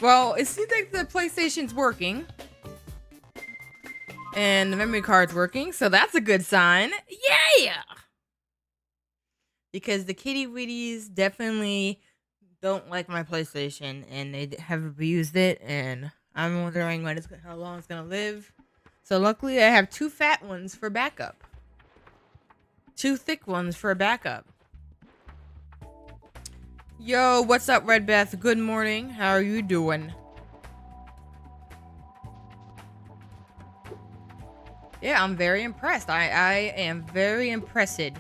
Well, it seems like the PlayStation's working. And the memory card's working, so that's a good sign. Yeah! Because the kitty witties definitely don't like my PlayStation, and they have abused it, and I'm wondering how long it's gonna live. So luckily, I have 2 fat ones for backup. 2 thick ones for backup. Yo, what's up, Red Beth? Good morning. How are you doing? Yeah, I'm very impressed. I am very impressed.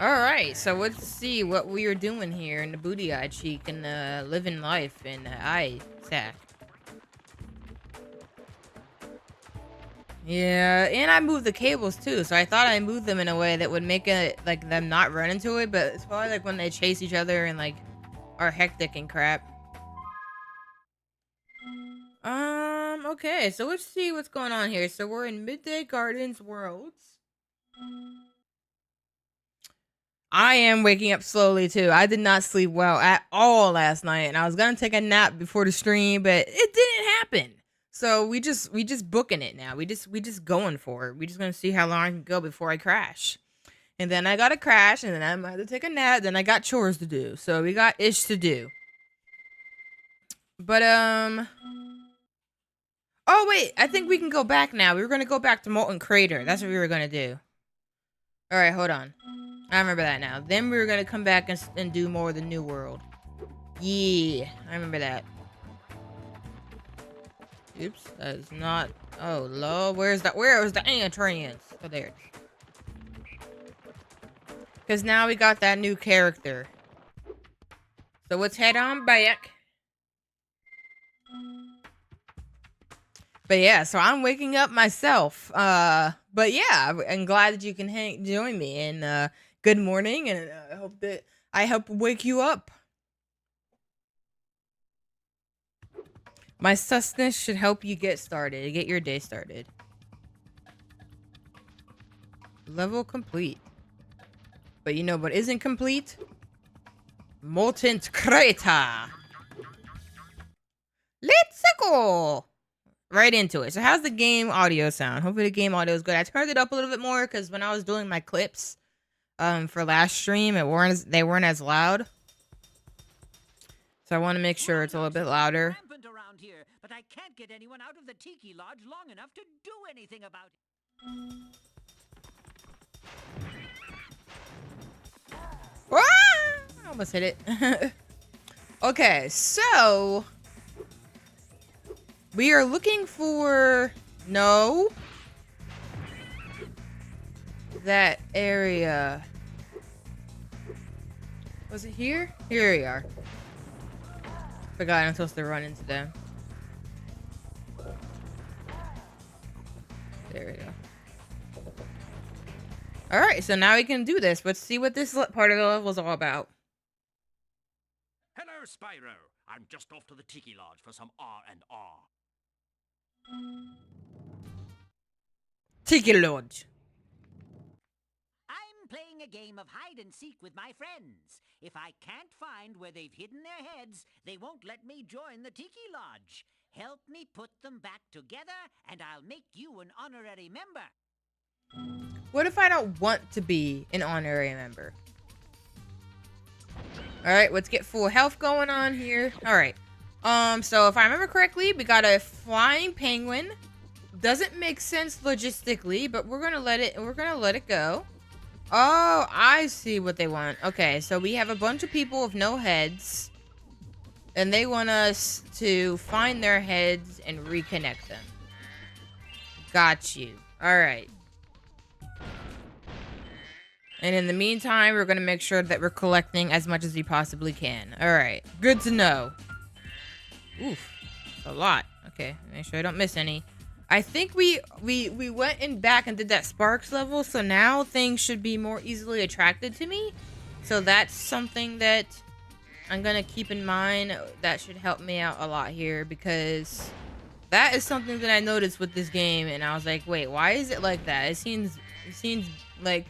Alright, so let's see what we are doing here in the booty eye cheek and living life in the eye sack. Yeah, and I moved the cables too, so I thought I moved them in a way that would make it like them not run into it, but it's probably like when they chase each other and like are hectic and crap. Okay, so let's see what's going on here. So we're in Midday Gardens Worlds. I am waking up slowly too. I did not sleep well at all last night, and I was gonna take a nap before the stream, but it didn't happen. So we just booking it now. We just going for it. We just gonna see how long I can go before I crash. And then I gotta crash, and then I'm gonna take a nap. Then I got chores to do. So we got ish to do. But oh wait, I think we can go back now. We were gonna go back to Molten Crater. That's what we were gonna do. All right, hold on. I remember that now. Then we were gonna come back and do more of the New World. Yeah, I remember that. Oops, that is not. Oh, lord, where's that? Where was the entrance? Oh, there. Because now we got that new character. So let's head on back. But yeah, so I'm waking up myself. But yeah, I'm glad that you can join me. And good morning, and I hope that I help wake you up. My susness should help you get your day started. Level complete. But you know what isn't complete? Molten Crater. Let's go. Right into it. So how's the game audio sound? Hopefully the game audio is good. I turned it up a little bit more because when I was doing my clips for last stream, they weren't as loud. So I want to make sure it's a little bit louder. Around here, but I can't get anyone out of the Tiki Lodge long enough to do anything about it. Ah! Almost hit it. Okay, so we are looking for that area. Was it here? Here we are. Forgot I'm supposed to run into them. There we go. Alright, so now we can do this. Let's see what this part of the level is all about. Hello, Spyro. I'm just off to the Tiki Lodge for some R&R. Tiki Lodge. I'm playing a game of hide and seek with my friends. If I can't find where they've hidden their heads, they won't let me join the Tiki Lodge. Help me put them back together, and I'll make you an honorary member. What if I don't want to be an honorary member? Alright, let's get full health going on here. Alright. So if I remember correctly, we got a flying penguin. Doesn't make sense logistically, but we're gonna let it go. Oh, I see what they want. Okay, so we have a bunch of people with no heads. And they want us to find their heads and reconnect them. Got you. Alright. And in the meantime, we're going to make sure that we're collecting as much as we possibly can. Alright. Good to know. Oof. That's a lot. Okay. Make sure I don't miss any. I think we went in back and did that Sparks level, so now things should be more easily attracted to me. So that's something that I'm going to keep in mind. That should help me out a lot here, because that is something that I noticed with this game, and I was like, wait, why is it like that? It seems like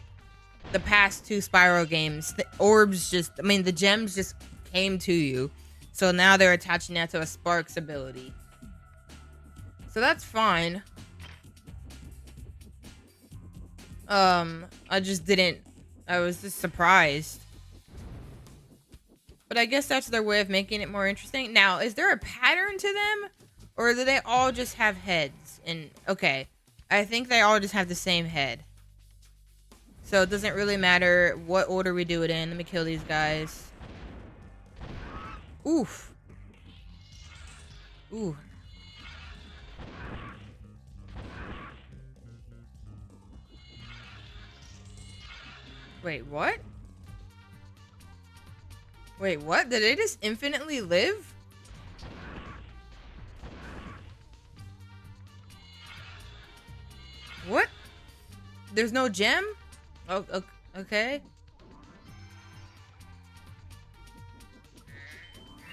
the past 2 Spyro games, the orbs the gems just came to you. So now they're attaching that to a Sparks ability. So that's fine. I just didn't... I was just surprised. But I guess that's their way of making it more interesting. Now, is there a pattern to them? Or do they all just have heads? And, okay. I think they all just have the same head. So it doesn't really matter what order we do it in. Let me kill these guys. Oof. Ooh. Wait, what? Wait, what? Did they just infinitely live? What? There's no gem? Oh, okay.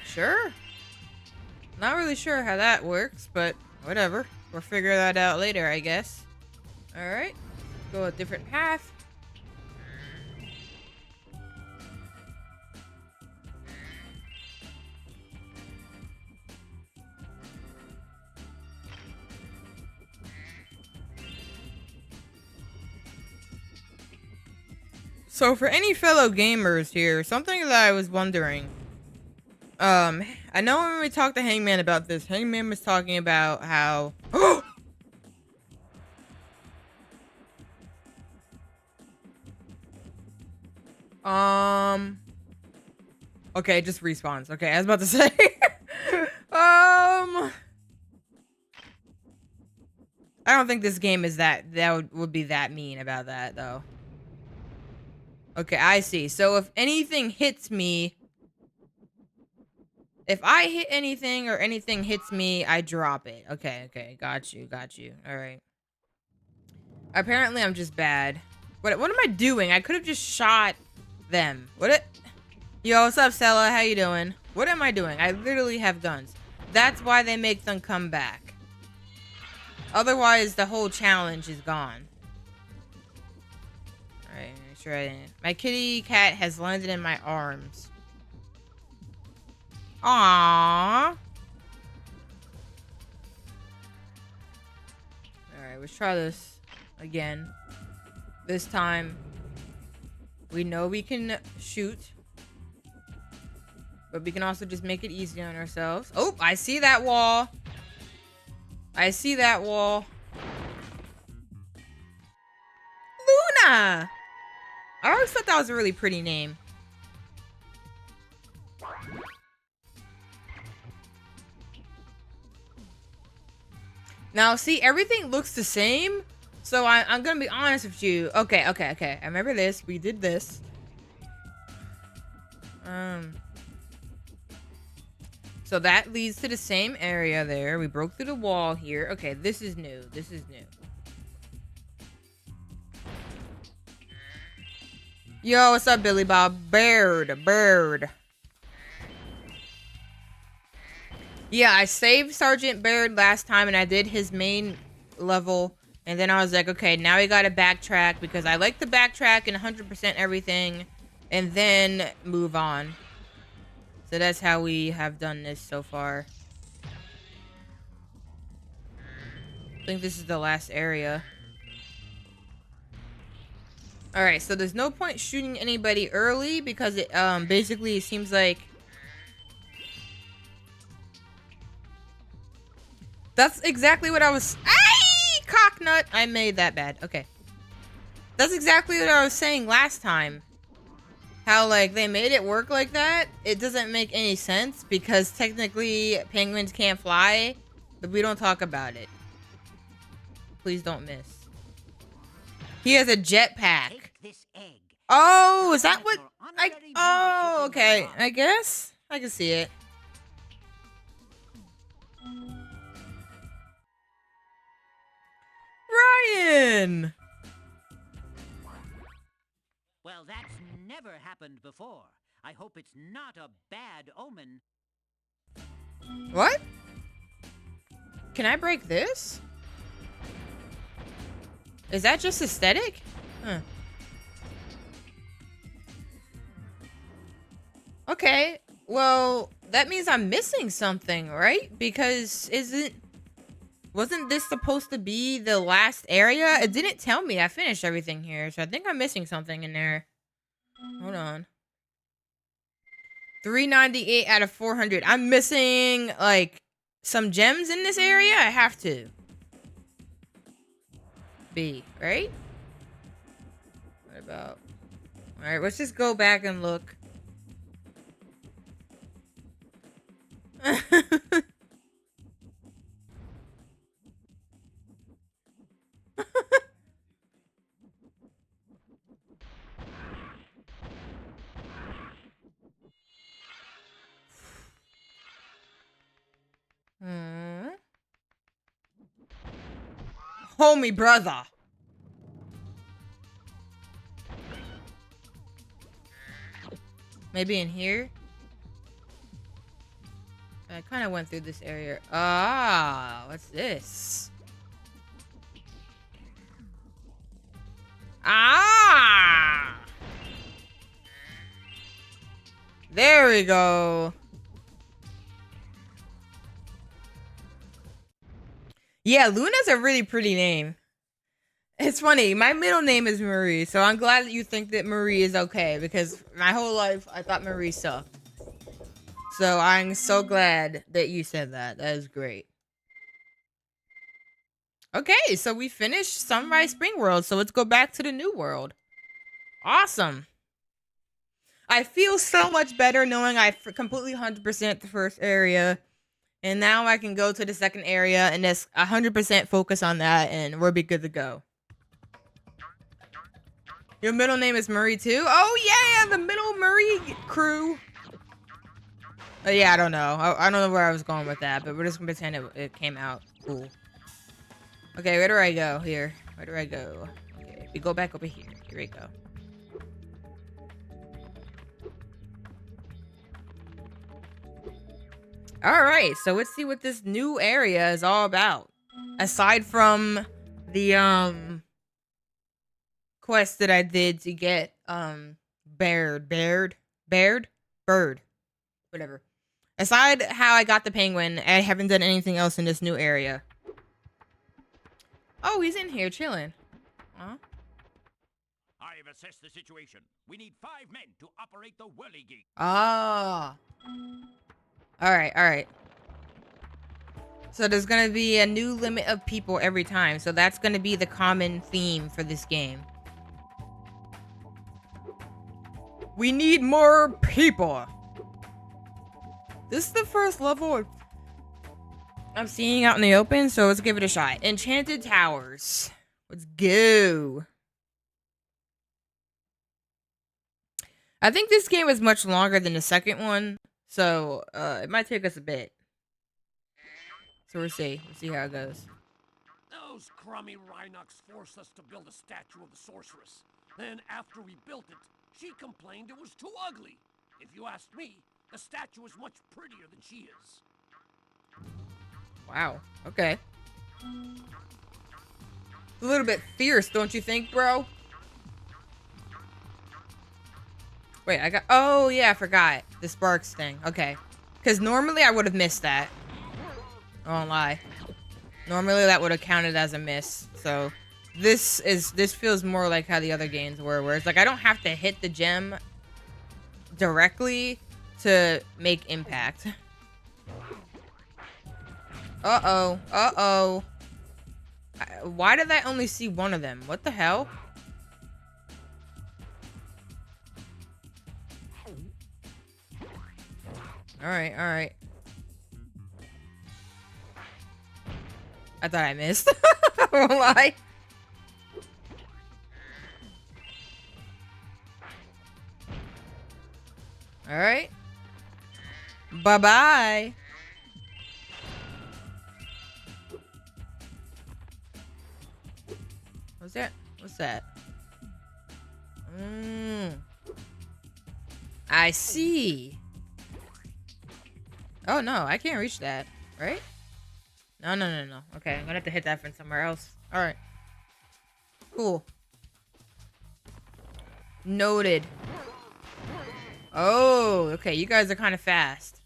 Sure. Not really sure how that works, but whatever. We'll figure that out later, I guess. Alright. Go a different path. So for any fellow gamers here, something that I was wondering. I know when we talked to Hangman about this, Hangman was talking about how... Okay, it just respawns. Okay, I was about to say... I don't think this game is that would be that mean about that, though. Okay, I see. So if anything hits me... If I hit anything or anything hits me, I drop it. Okay. Got you. Alright. Apparently, I'm just bad. What am I doing? I could have just shot them. Yo, what's up, Stella? How you doing? What am I doing? I literally have guns. That's why they make them come back. Otherwise, the whole challenge is gone. Alright, make sure I didn't. My kitty cat has landed in my arms. Aww. Alright, let's try this again. This time, we know we can shoot. But we can also just make it easy on ourselves. Oh, I see that wall. I see that wall. Luna! I always thought that was a really pretty name. Now, see, everything looks the same. So I'm gonna be honest with you. Okay. I remember this. We did this. So that leads to the same area there. We broke through the wall here. Okay, this is new. Yo, what's up, Billy Bob? Bird. Yeah, I saved Sergeant Baird last time, and I did his main level. And then I was like, okay, now we gotta backtrack, because I like to backtrack and 100% everything, and then move on. So that's how we have done this so far. I think this is the last area. Alright, so there's no point shooting anybody early, because it basically seems like... That's exactly what I was... Cocknut! I made that bad. Okay. That's exactly what I was saying last time. How, like, they made it work like that. It doesn't make any sense, because technically penguins can't fly, but we don't talk about it. Please don't miss. He has a jetpack. Oh, is that what... Oh, okay. I guess. I can see it. Ryan! Well, that's never happened before. I hope it's not a bad omen. What? Can I break this? Is that just aesthetic? Huh. Okay. Well, that means I'm missing something, right? Because wasn't this supposed to be the last area? It didn't tell me I finished everything here, so I think I'm missing something in there. Hold on. 398 out of 400. I'm missing, like, some gems in this area? I have to. B, right? What about... Alright, let's just go back and look. Hmm. Homie brother. Maybe in here? I kind of went through this area. Ah, what's this? Ah! There we go. Yeah, Luna's a really pretty name. It's funny. My middle name is Marie, so I'm glad that you think that Marie is okay, because my whole life I thought Marie sucked. So I'm so glad that you said that. That is great. Okay, so we finished Sunrise Spring World, so let's go back to the new world. Awesome. I feel so much better knowing I completely 100% the first area. And now I can go to the second area and just 100% focus on that, and we'll be good to go. Your middle name is Marie too? Oh yeah, the middle Marie crew. Yeah, I don't know. I don't know where I was going with that, but we're just gonna pretend it came out cool. Okay, where do I go here? Where do I go? Okay, we go back over here. Here we go. All right, so let's see what this new area is all about. Aside from the quest that I did to get bird, whatever. Aside how I got the penguin, I haven't done anything else in this new area. Oh, he's in here chilling. Huh? I have assessed the situation. We need 5 men to operate the whirligig. Ah. All right. So there's gonna be a new limit of people every time. So that's gonna be the common theme for this game. We need more people. This is the first level I'm seeing out in the open, so let's give it a shot. Enchanted Towers. Let's go. I think this game is much longer than the second one, so it might take us a bit. So we'll see how it goes. Those crummy Rhinox forced us to build a statue of the sorceress. Then, after we built it, she complained it was too ugly. If you asked me, the statue is much prettier than she is. Wow. Okay. A little bit fierce, don't you think, bro? Wait, I got... Oh, yeah, I forgot. The Sparks thing. Okay. Because normally I would have missed that. I won't lie. Normally that would have counted as a miss. So this feels more like how the other games were, where it's like I don't have to hit the gem directly to make impact. Uh-oh. Why did I only see one of them? What the hell? Alright. I thought I missed. I won't lie. Alright. Bye-bye. What's that? I see. Oh, no. I can't reach that. Right? No. Okay, I'm gonna have to hit that from somewhere else. Alright. Cool. Noted. Oh, okay. You guys are kind of fast.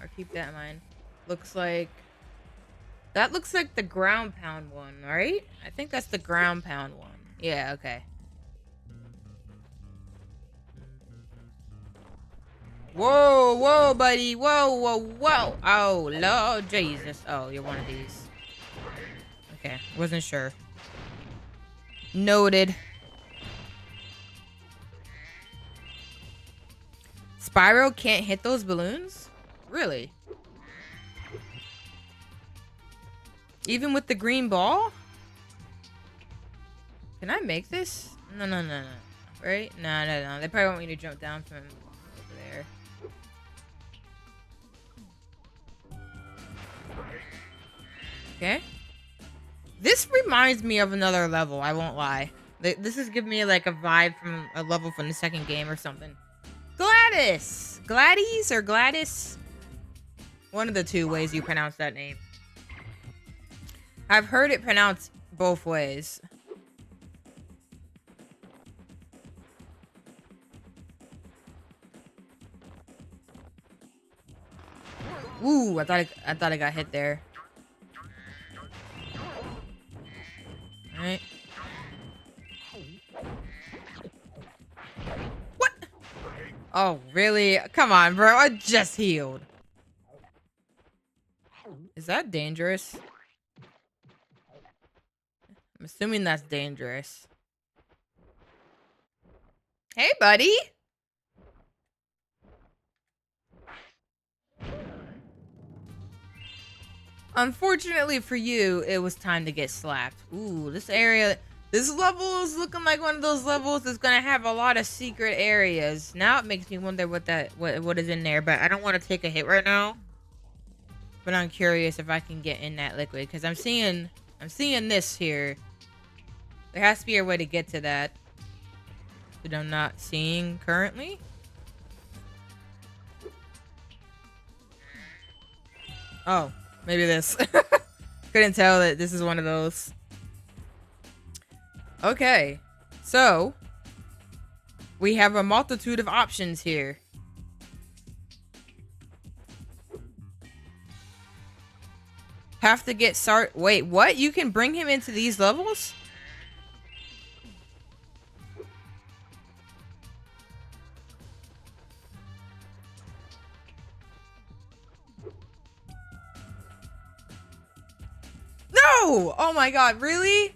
I'll keep that in mind. Looks like... That looks like the ground pound one, right? I think that's the ground pound one. Yeah, okay. Whoa, whoa, buddy. Whoa, whoa, whoa. Oh, Lord Jesus. Oh, you're one of these. Okay, wasn't sure. Noted. Spyro can't hit those balloons? Really? Even with the green ball? Can I make this? No, no, no, no. Right? No, no, no. They probably want me to jump down from over there. Okay. This reminds me of another level, I won't lie. This is giving me like a vibe from a level from the second game or something. Gladys! Gladys or Gladys? One of the two ways you pronounce that name. I've heard it pronounced both ways. Ooh, I thought I got hit there. Alright. What? Oh, really? Come on, bro. I just healed. Is that dangerous? I'm assuming that's dangerous. Hey, buddy. Unfortunately for you, it was time to get slapped. Ooh, this area, this level is looking like one of those levels that's gonna have a lot of secret areas. Now it makes me wonder what is in there, but I don't want to take a hit right now. But I'm curious if I can get in that liquid because I'm seeing this here. There has to be a way to get to that that I'm not seeing currently. Oh, maybe this. Couldn't tell that this is one of those. Okay, so we have a multitude of options here. Have to get wait, what? You can bring him into these levels? No! Oh my god, really?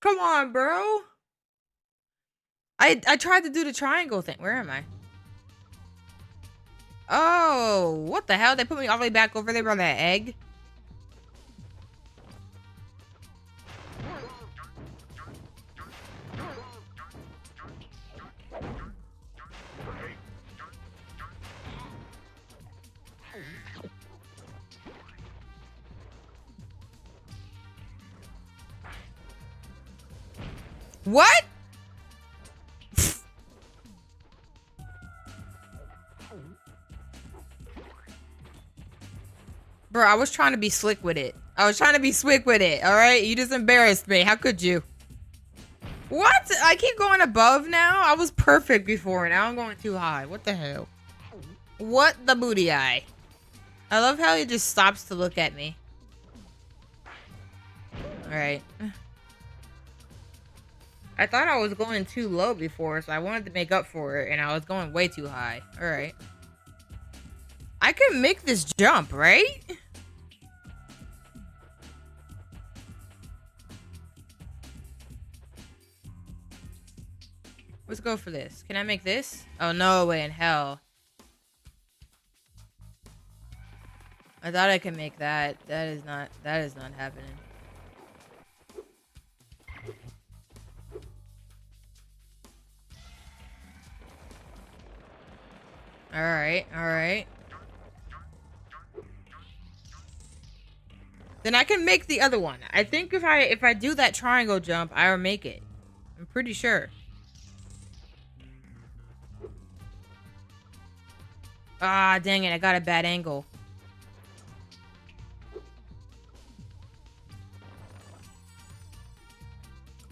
Come on, bro. I tried to do the triangle thing. Where am I? Oh, what the hell? They put me all the way back over there by that egg? What? Bro, I was trying to be slick with it. Alright? You just embarrassed me. How could you? What? I keep going above now? I was perfect before. Now I'm going too high. What the hell? What the booty eye? I love how he just stops to look at me. Alright. I thought I was going too low before, so I wanted to make up for it, and I was going way too high. Alright. I can make this jump, right? Let's go for this. Can I make this? Oh, no way in hell. I thought I could make that. That is not happening. Alright, alright. Then I can make the other one. I think if I do that triangle jump, I'll make it. I'm pretty sure. Ah, dang it, I got a bad angle.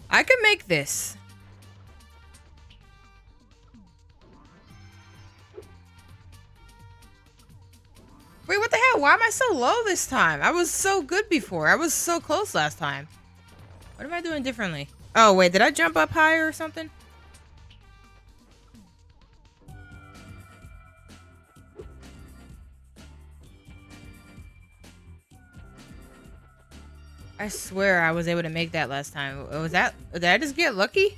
I can make this. Why am I so low this time? I was so good before. I was so close last time. What am I doing differently? Oh, wait. Did I jump up higher or something? I swear I was able to make that last time. Was that... Did I just get lucky?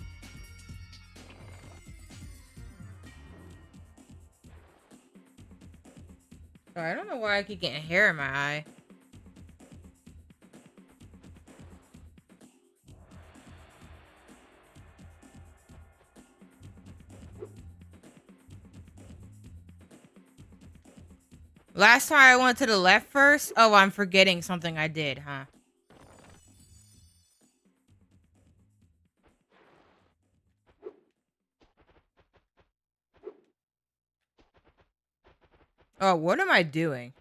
Sorry, I don't know why I keep getting hair in my eye. Last time I went to the left first. Oh, I'm forgetting something I did, huh? Oh, what am I doing?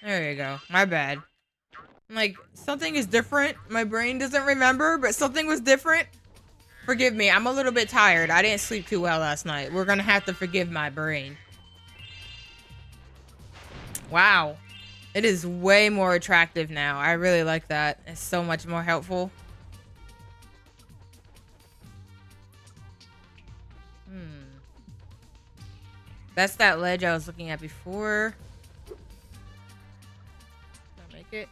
There you go. My bad. Like, something is different. My brain doesn't remember, but something was different. Forgive me. I'm a little bit tired. I didn't sleep too well last night. We're gonna have to forgive my brain. Wow. It is way more attractive now. I really like that. It's so much more helpful. That's that ledge I was looking at before. Can I make it?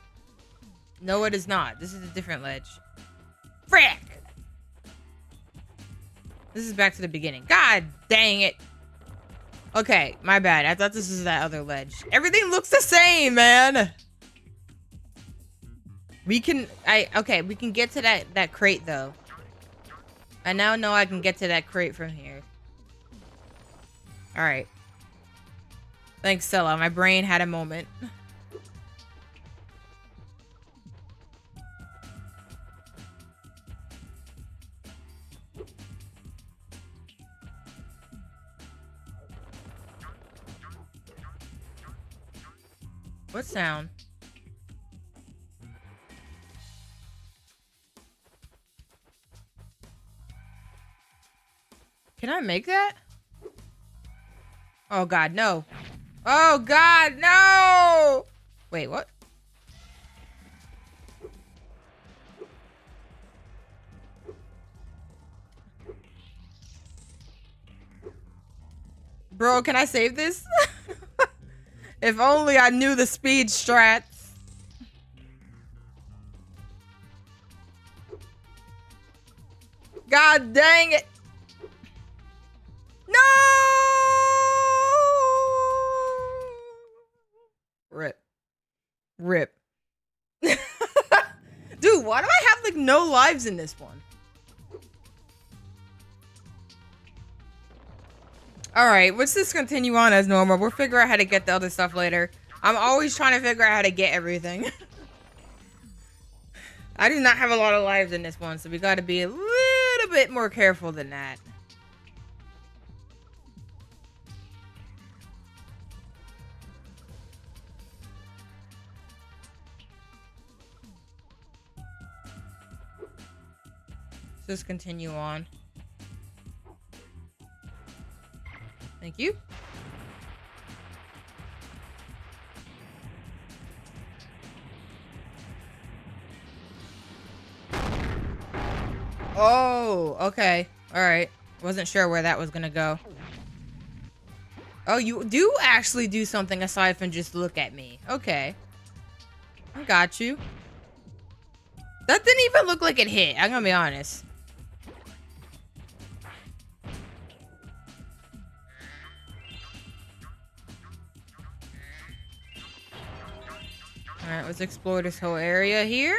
No, it is not. This is a different ledge. Frick! This is back to the beginning. God dang it. Okay, my bad. I thought this was that other ledge. Everything looks the same, man. We can get to that crate though. I now know I can get to that crate from here. All right. Thanks, Stella. My brain had a moment. What sound? Can I make that? Oh God, no. Oh God, no! Wait, what? Bro, can I save this? If only I knew the speed strats. God dang it. No! Rip. Rip. Dude, why do I have like no lives in this one? Alright, let's just continue on as normal. We'll figure out how to get the other stuff later. I'm always trying to figure out how to get everything. I do not have a lot of lives in this one, so we gotta be a little bit more careful than that. Let's just continue on. Thank you. Oh, okay. All right. Wasn't sure where that was gonna go. Oh, you do actually do something aside from just look at me. Okay. I got you. That didn't even look like it hit. I'm gonna be honest. Alright, let's explore this whole area here.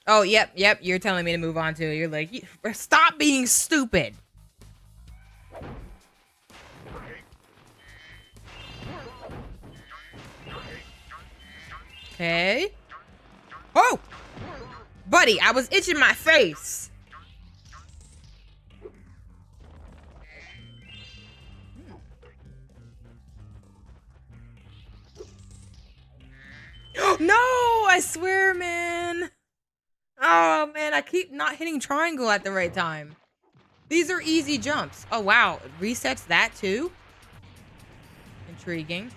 Oh, yep. You're telling me to move on to it. You're like, stop being stupid. Okay. Oh! Buddy, I was itching my face. No, I swear, man. Oh, man, I keep not hitting triangle at the right time. These are easy jumps. Oh, wow. It resets that too? Intriguing.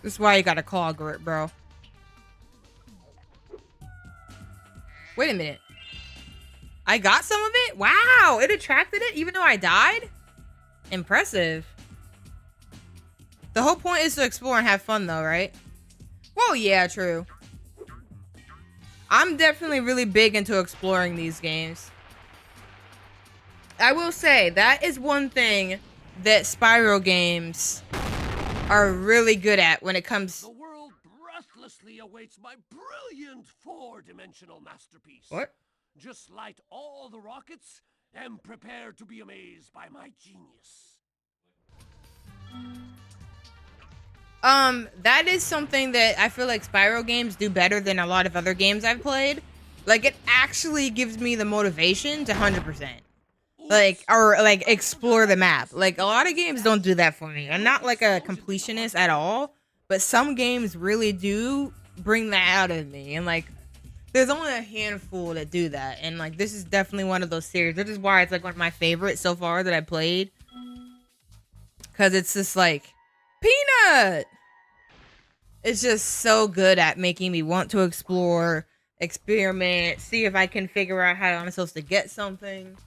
This is why you gotta clogger it, bro. Wait a minute. I got some of it? Wow, it attracted it even though I died? Impressive. The whole point is to explore and have fun though, right? Well, yeah, true. I'm definitely really big into exploring these games. I will say, that is one thing that Spyro games are really good at when it comes... The world breathlessly awaits my brilliant four-dimensional masterpiece. What? Just light all the rockets and prepare to be amazed by my genius. That is something that I feel like Spyro games do better than a lot of other games I've played. Like, it actually gives me the motivation to 100%. Like, or, like, explore the map. Like, a lot of games don't do that for me. I'm not, like, a completionist at all. But some games really do bring that out of me. And, like, there's only a handful that do that. And, like, this is definitely one of those series. This is why it's, like, one of my favorites so far that I played. Because it's just, like, Peanut! It's just so good at making me want to explore, experiment, see if I can figure out how I'm supposed to get something.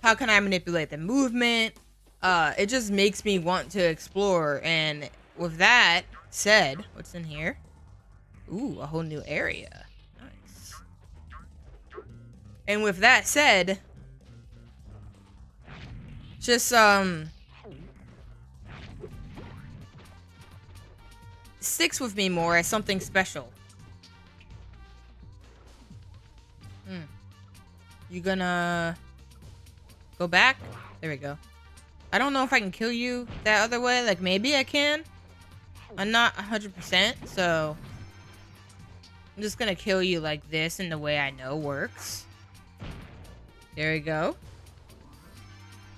How can I manipulate the movement? It just makes me want to explore. And with that said, what's in here? Ooh, a whole new area. Nice. And with that said, just, sticks with me more as something special. You gonna go back? There we go. I don't know if I can kill you that other way. Like, maybe I can. I'm not 100%, so I'm just gonna kill you like this in the way I know works. There we go.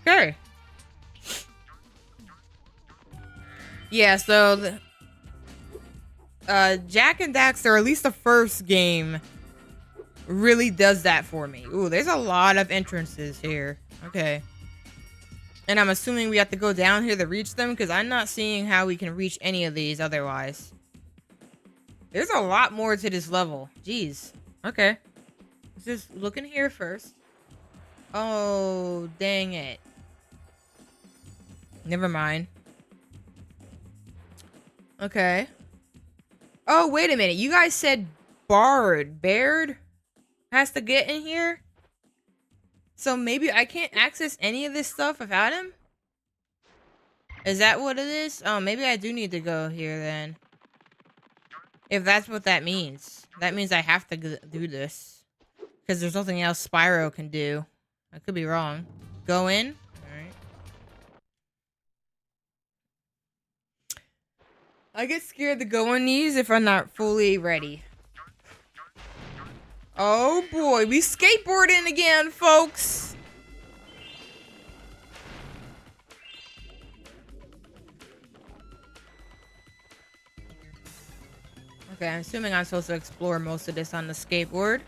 Okay. Yeah, so Jak and Daxter, or at least the first game, really does that for me. Ooh, there's a lot of entrances here. Okay. And I'm assuming we have to go down here to reach them, because I'm not seeing how we can reach any of these otherwise. There's a lot more to this level. Jeez. Okay. Let's just look in here first. Oh, dang it. Never mind. Okay. Oh, wait a minute. You guys said Baird has to get in here? So maybe I can't access any of this stuff without him? Is that what it is? Oh, maybe I do need to go here then. If that's what that means. That means I have to do this. Because there's nothing else Spyro can do. I could be wrong. Go in? Alright. I get scared to go on these if I'm not fully ready. Oh boy, we skateboarding again, folks! Okay, I'm assuming I'm supposed to explore most of this on the skateboard.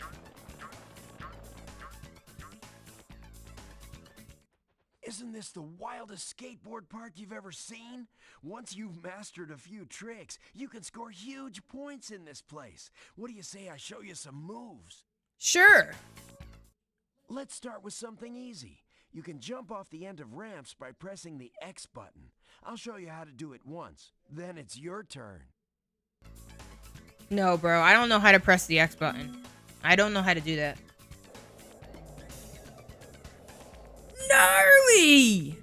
Isn't this the wildest skateboard park you've ever seen? Once you've mastered a few tricks, you can score huge points in this place. What do you say I show you some moves? Sure. Let's start with something easy. You can jump off the end of ramps by pressing the X button. I'll show you how to do it once. Then it's your turn. No, bro, I don't know how to press the X button. I don't know how to do that. Gnarly!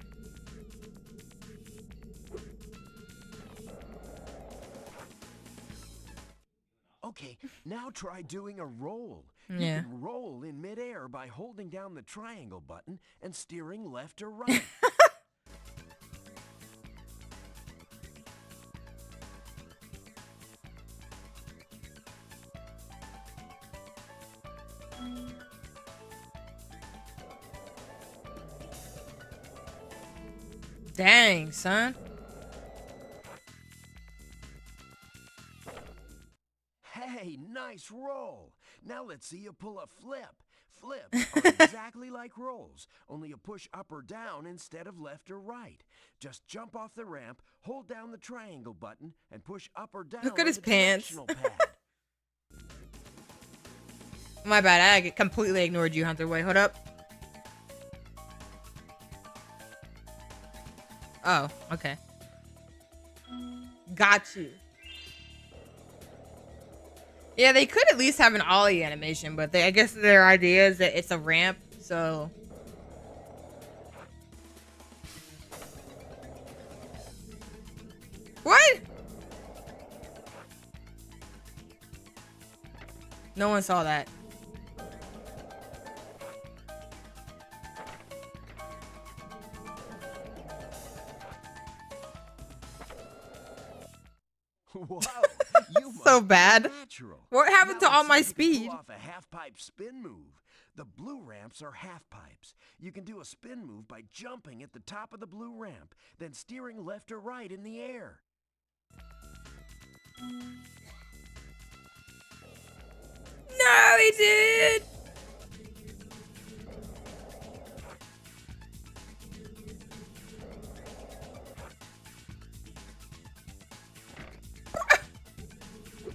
Okay, now try doing a roll. Yeah. You can roll in midair by holding down the triangle button and steering left or right. Dang, son. Hey, nice roll. Now let's see you pull a flip. Flips are exactly like rolls, only you push up or down instead of left or right. Just jump off the ramp, hold down the triangle button, and push up or down Look at on his the pants. directional pad. My bad. I completely ignored you, Hunter. Wait, hold up. Oh, okay. Got you. Yeah, they could at least have an ollie animation, but I guess their idea is that it's a ramp, so... What? No one saw that. Wow, you So must be bad. natural. What happened Now to all let's my see if you can speed? pull off a half-pipe spin move. The blue ramps are half pipes. You can do a spin move by jumping at the top of the blue ramp, then steering left or right in the air. No, he did.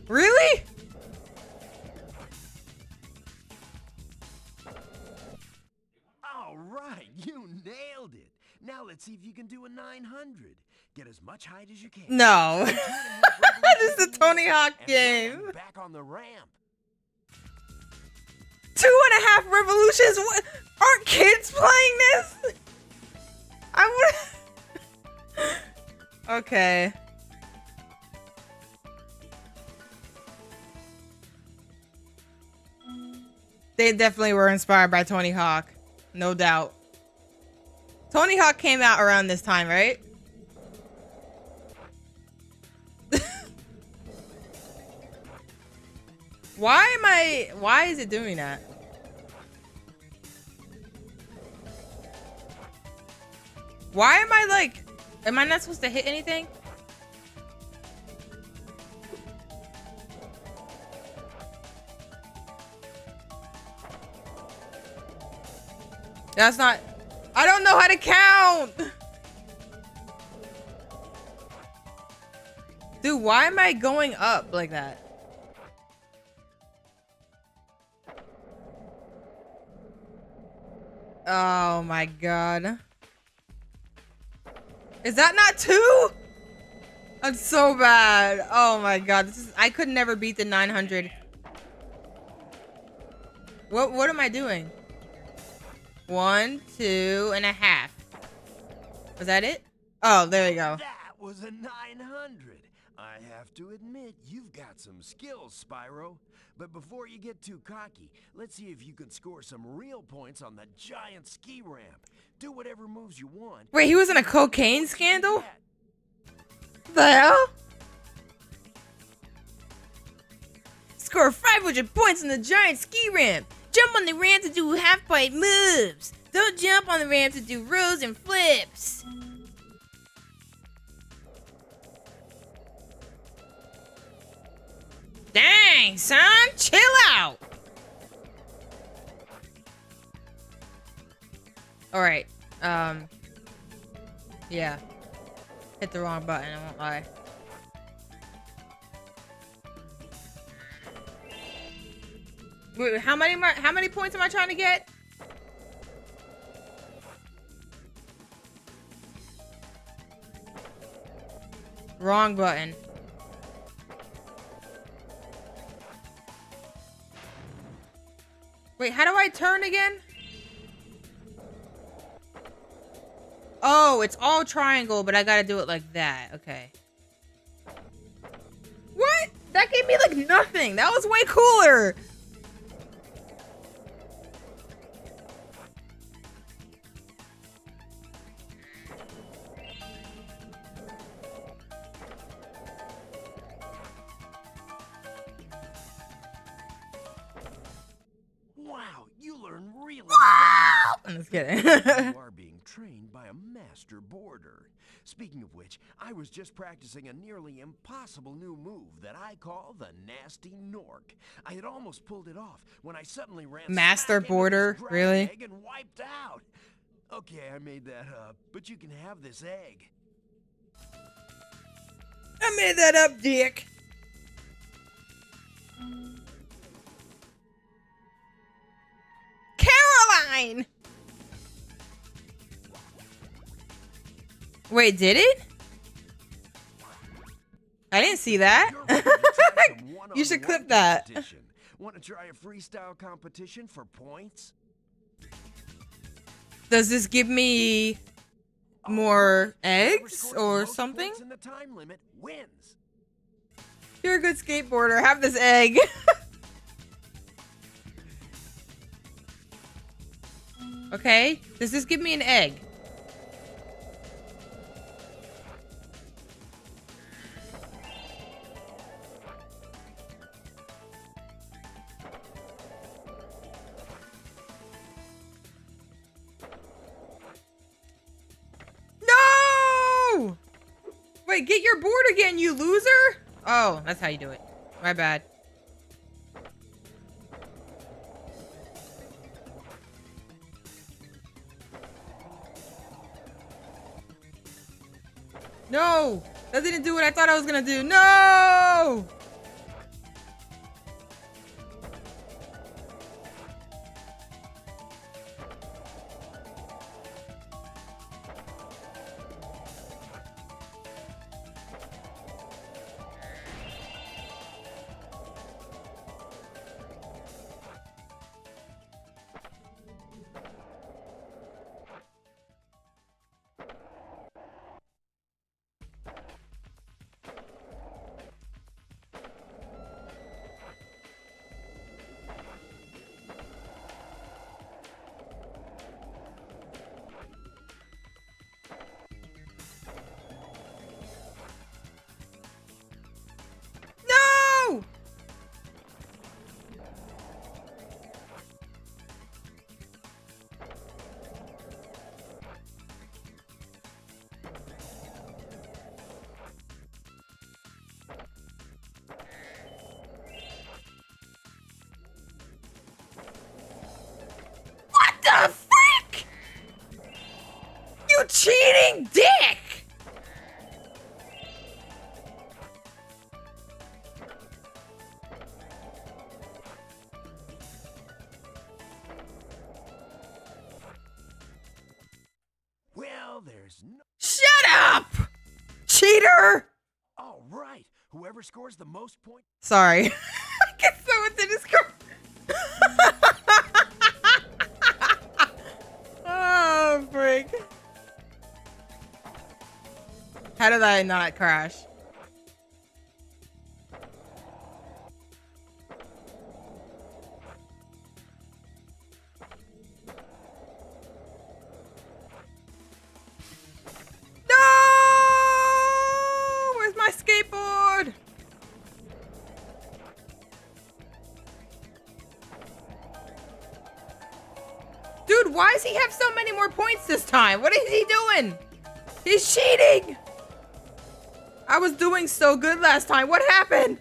Really? All right, you nailed it. Now let's see if you can do a 900. Get as much height as you can. No. Spin 2.5 This is revolutions a Tony in the air, Hawk and game. land back on the ramp. 2.5 revolutions? What? Aren't kids playing this? I would. Okay. They definitely were inspired by Tony Hawk. No doubt. Tony Hawk came out around this time, right? Why is it doing that? Why am I like, am I not supposed to hit anything? That's not, I don't know how to count. Dude, why am I going up like that? Oh my god. Is that not 2? That's so bad. Oh my god. I could never beat the 900. What am I doing? 1, 2.5. Was that it? Oh, there you go. That was a 900. I have to admit, you've got some skills, Spyro. But before you get too cocky, let's see if you can score some real points on the giant ski ramp. Do whatever moves you want. Wait, he was in a cocaine scandal? The hell? Score 500 points on the giant ski ramp. Jump on the ramp to do half-pipe moves. Don't jump on the ramp to do rolls and flips. Dang, son, chill out. All right, yeah. Hit the wrong button, I won't lie. Wait, how many points am I trying to get? Wrong button. Wait, how do I turn again? Oh, it's all triangle, but I gotta do it like that. Okay. What? That gave me like nothing. That was way cooler. Wow, you learn really I'm just kidding. You are being trained by a master boarder. Speaking of which, I was just practicing a nearly impossible new move that I call the Nasty Nork. I had almost pulled it off when I suddenly ran Master smack into Border, this really? egg and wiped out. Okay, I made that up, but you can have this egg. I made that up, Dick. Caroline! Wait, did it? I didn't see that. You should clip that. Want to try a freestyle competition for points? Does this give me more eggs or something? In the time limit wins. You're a good skateboarder. Have this egg. Okay. Does this give me an egg? No! Wait, get your board again, you loser! Oh, that's how you do it. My bad. No! That didn't do what I thought I was gonna do. No! No! What the frick? You cheating dick! Well, there's no... Shut up! Cheater! All right. Whoever scores the most points... Sorry. I get so into this Oh, frick. How did I not crash? No! Where's my skateboard? Dude, why does he have so many more points this time? What is he doing? He's cheating! I was doing so good last time. What happened?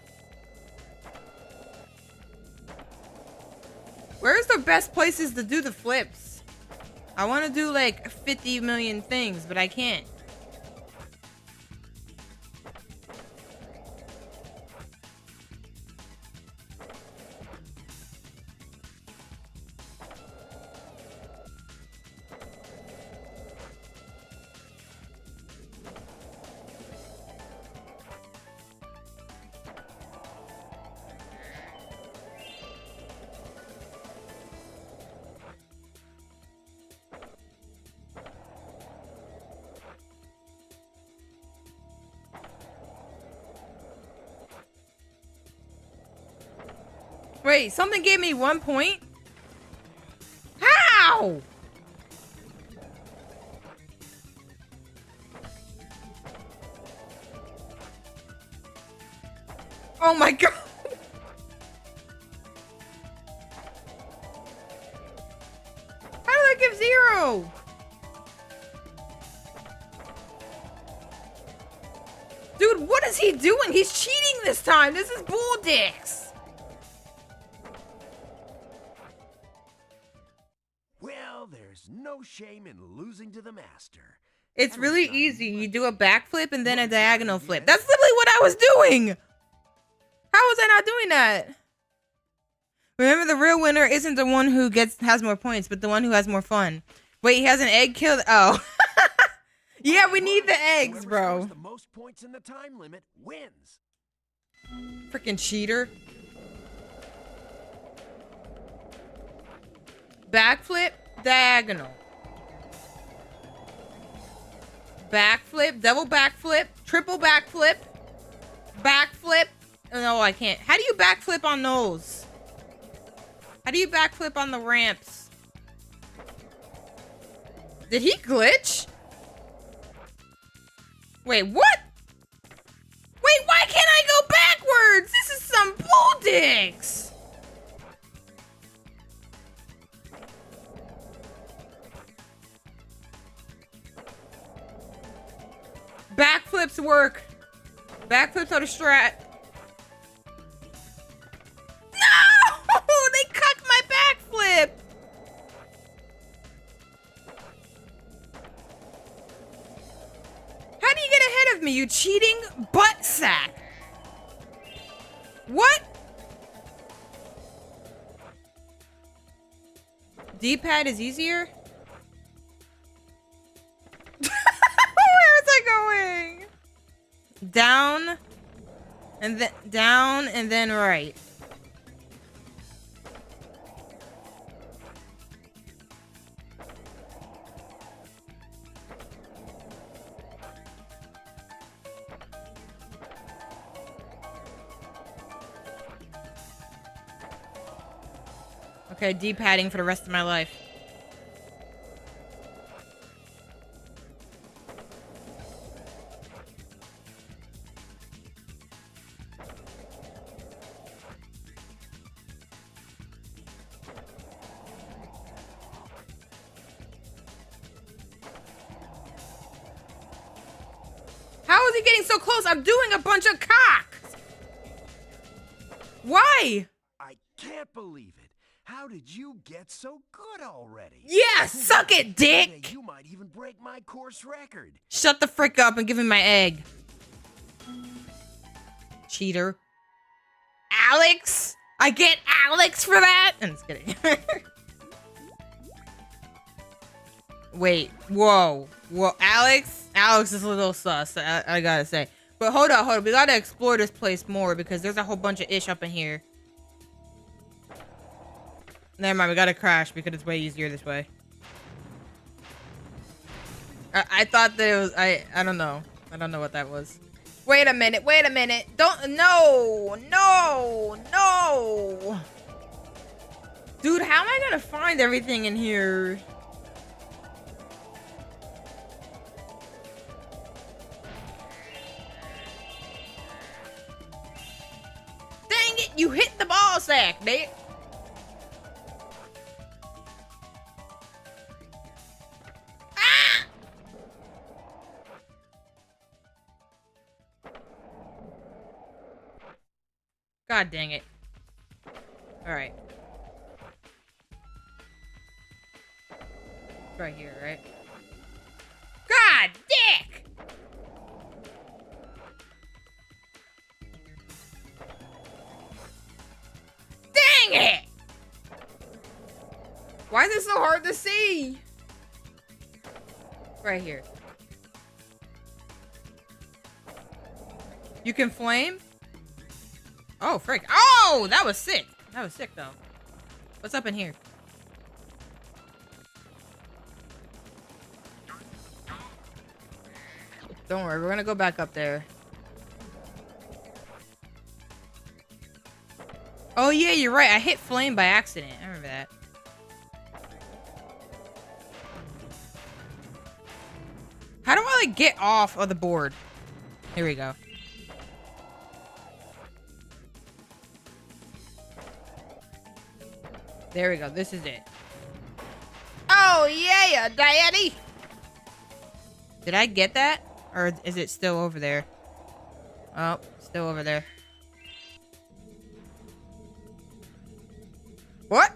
Where's the best places to do the flips? I want to do like 50 million things, but I can't. Wait, something gave me 1 point? How? Oh my god. How did I give 0? Dude, what is he doing? He's cheating this time. This is bull dicks. Well, there's no shame in losing to the master. It's That was really not easy. You much. do a backflip and then a Well, diagonal yeah. flip. That's literally what I was doing. How was I not doing that? Remember, the real winner isn't the one who has more points, but the one who has more fun. Wait, he has an egg killed. Oh. Yeah, we need the eggs, Whoever bro. scores the most points in the time limit wins. Freaking cheater. Backflip, diagonal. Backflip, double backflip, triple backflip, backflip. Oh, no, I can't. How do you backflip on those? How do you backflip on the ramps? Did he glitch? Wait, what? Wait, why can't I go backwards? This is some bull dicks. Backflips work. Backflips are the strat. No! They cucked my backflip. How do you get ahead of me, you cheating butt sack? What? D-pad is easier? Where is I going? Down and then right. Okay, D-padding for the rest of my life. How is he getting so close? I'm doing a bunch of cocks. Why? I can't believe it. How did you get so good already? Yeah, suck it, dick. You might even break my course record. Shut the frick up and give me my egg. Cheater. Alex? I get Alex for that? I'm just kidding. Wait, whoa. Whoa, Alex? Alex is a little sus, I gotta say. But hold on. We gotta explore this place more because there's a whole bunch of ish up in here. Never mind, we gotta crash because it's way easier this way. I thought that it was, I don't know. I don't know what that was. Wait a minute. No. Dude, how am I gonna find everything in here? Dang it, you hit the ball sack, bitch. God dang it. Alright. Right here, right? God, dick! Dang it! Why is it so hard to see? Right here. You can flame? Oh, frick. Oh, that was sick. That was sick, though. What's up in here? Don't worry, we're gonna go back up there. Oh, yeah, you're right. I hit flame by accident. I remember that. How do I, like, get off of the board? Here we go. There we go. This is it. Oh, yeah, daddy. Did I get that? Or is it still over there? Oh, still over there. What?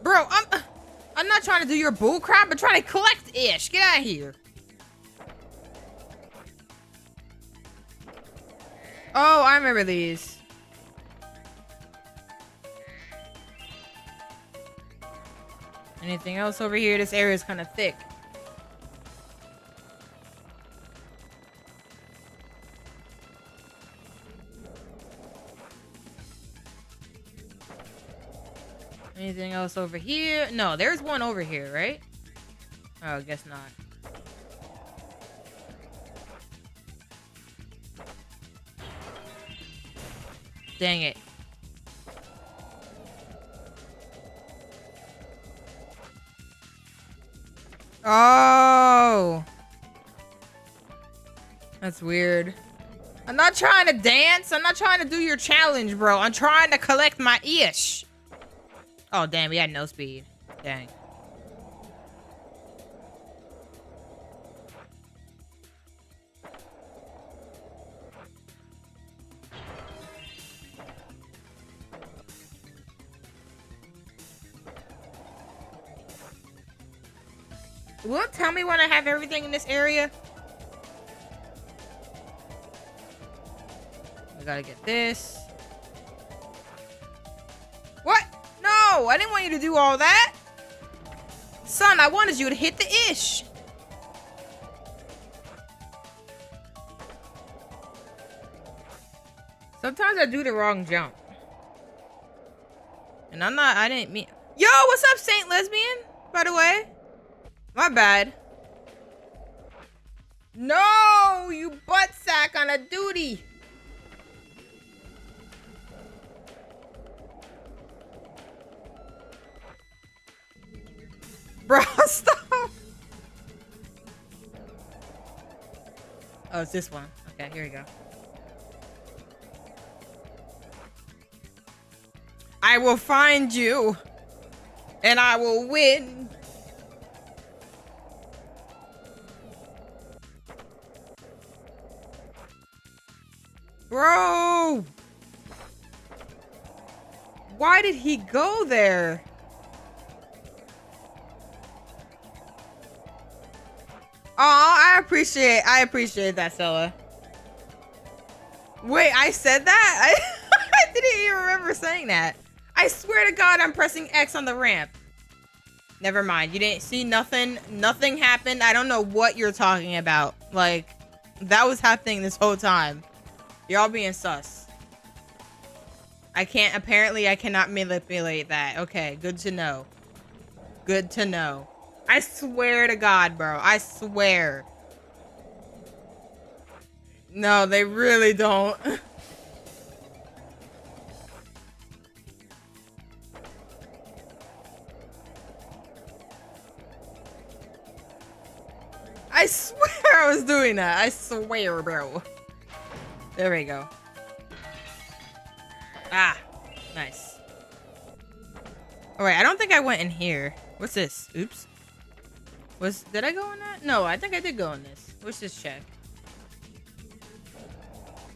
Bro, I'm not trying to do your bull crap. I'm trying to collect ish. Get out of here. Oh, I remember these. Anything else over here? This area is kind of thick. Anything else over here? No, there's one over here, right? Oh, I guess not. Dang it. Oh. That's weird. I'm not trying to dance. I'm not trying to do your challenge, bro. I'm trying to collect my ish. Oh, damn. We had no speed. Dang. Will it tell me when I have everything in this area? I gotta get this. What? No, I didn't want you to do all that. Son, I wanted you to hit the ish. Sometimes I do the wrong jump. And I didn't mean... Yo, what's up, Saint Lesbian? By the way. My bad. No, you butt sack on a duty. Bro, stop. Oh, it's this one. Okay, here we go. I will find you. And I will win. Bro! Why did he go there? Oh, I appreciate that, Stella. Wait, I said that? I didn't even remember saying that. I swear to God, I'm pressing X on the ramp. Never mind. You didn't see nothing. Nothing happened. I don't know what you're talking about. Like, that was happening this whole time. Y'all being sus. Apparently I cannot manipulate that. Okay, good to know. Good to know. I swear to God, bro. I swear. No, they really don't. I swear I was doing that. I swear, bro. There we go. Ah, nice. All right, I don't think I went in here. What's this? Oops. Did I go in that? No, I think I did go in this. Let's just check.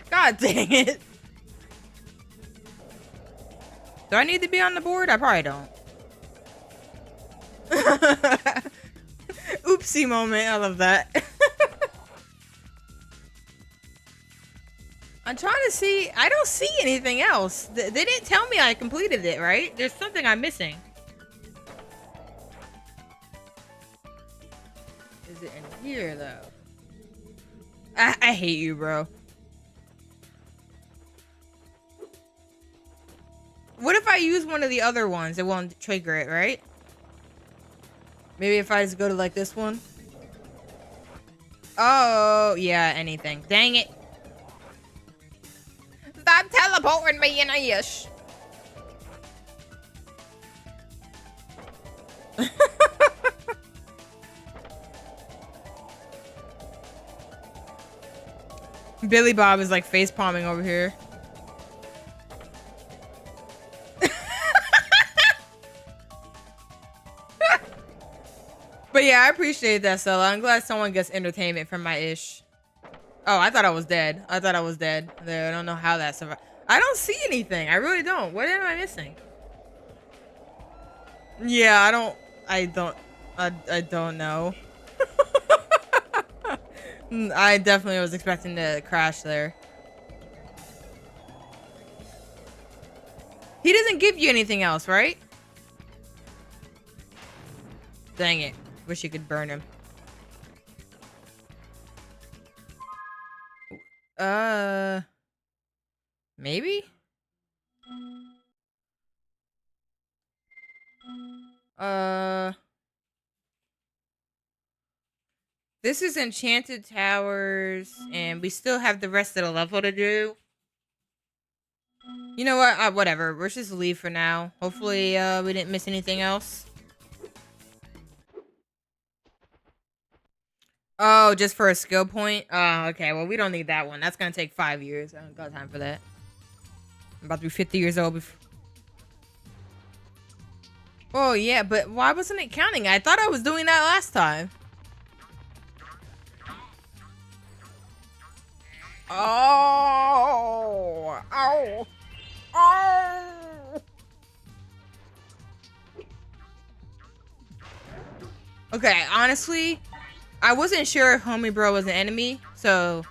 God dang it. Do I need to be on the board? I probably don't. Oopsie moment. I love that. I'm trying to see. I don't see anything else. They didn't tell me I completed it, right? There's something I'm missing. Is it in here, though? I hate you, bro. What if I use one of the other ones? It won't trigger it, right? Maybe if I just go to, like, this one? Oh, yeah, anything. Dang it. Stop teleporting me in a ish. Billy Bob is like face palming over here. But yeah, I appreciate that, Stella. I'm glad someone gets entertainment from my ish. Oh, I thought I was dead. I thought I was dead. There, I don't know how that survived. I don't see anything. I really don't. What am I missing? Yeah, I don't know. I definitely was expecting to crash there. He doesn't give you anything else, right? Dang it. Wish you could burn him. Maybe? This is Enchanted Towers, and we still have the rest of the level to do. You know what? Whatever. Let's just leave for now. Hopefully, we didn't miss anything else. Oh, just for a skill point? Oh, okay. Well, we don't need that one. That's gonna take 5 years. I don't got time for that. I'm about to be 50 years old before... Oh, yeah, but why wasn't it counting? I thought I was doing that last time. Oh! Ow! Oh! Okay, honestly, I wasn't sure if Homie Bro was an enemy, so...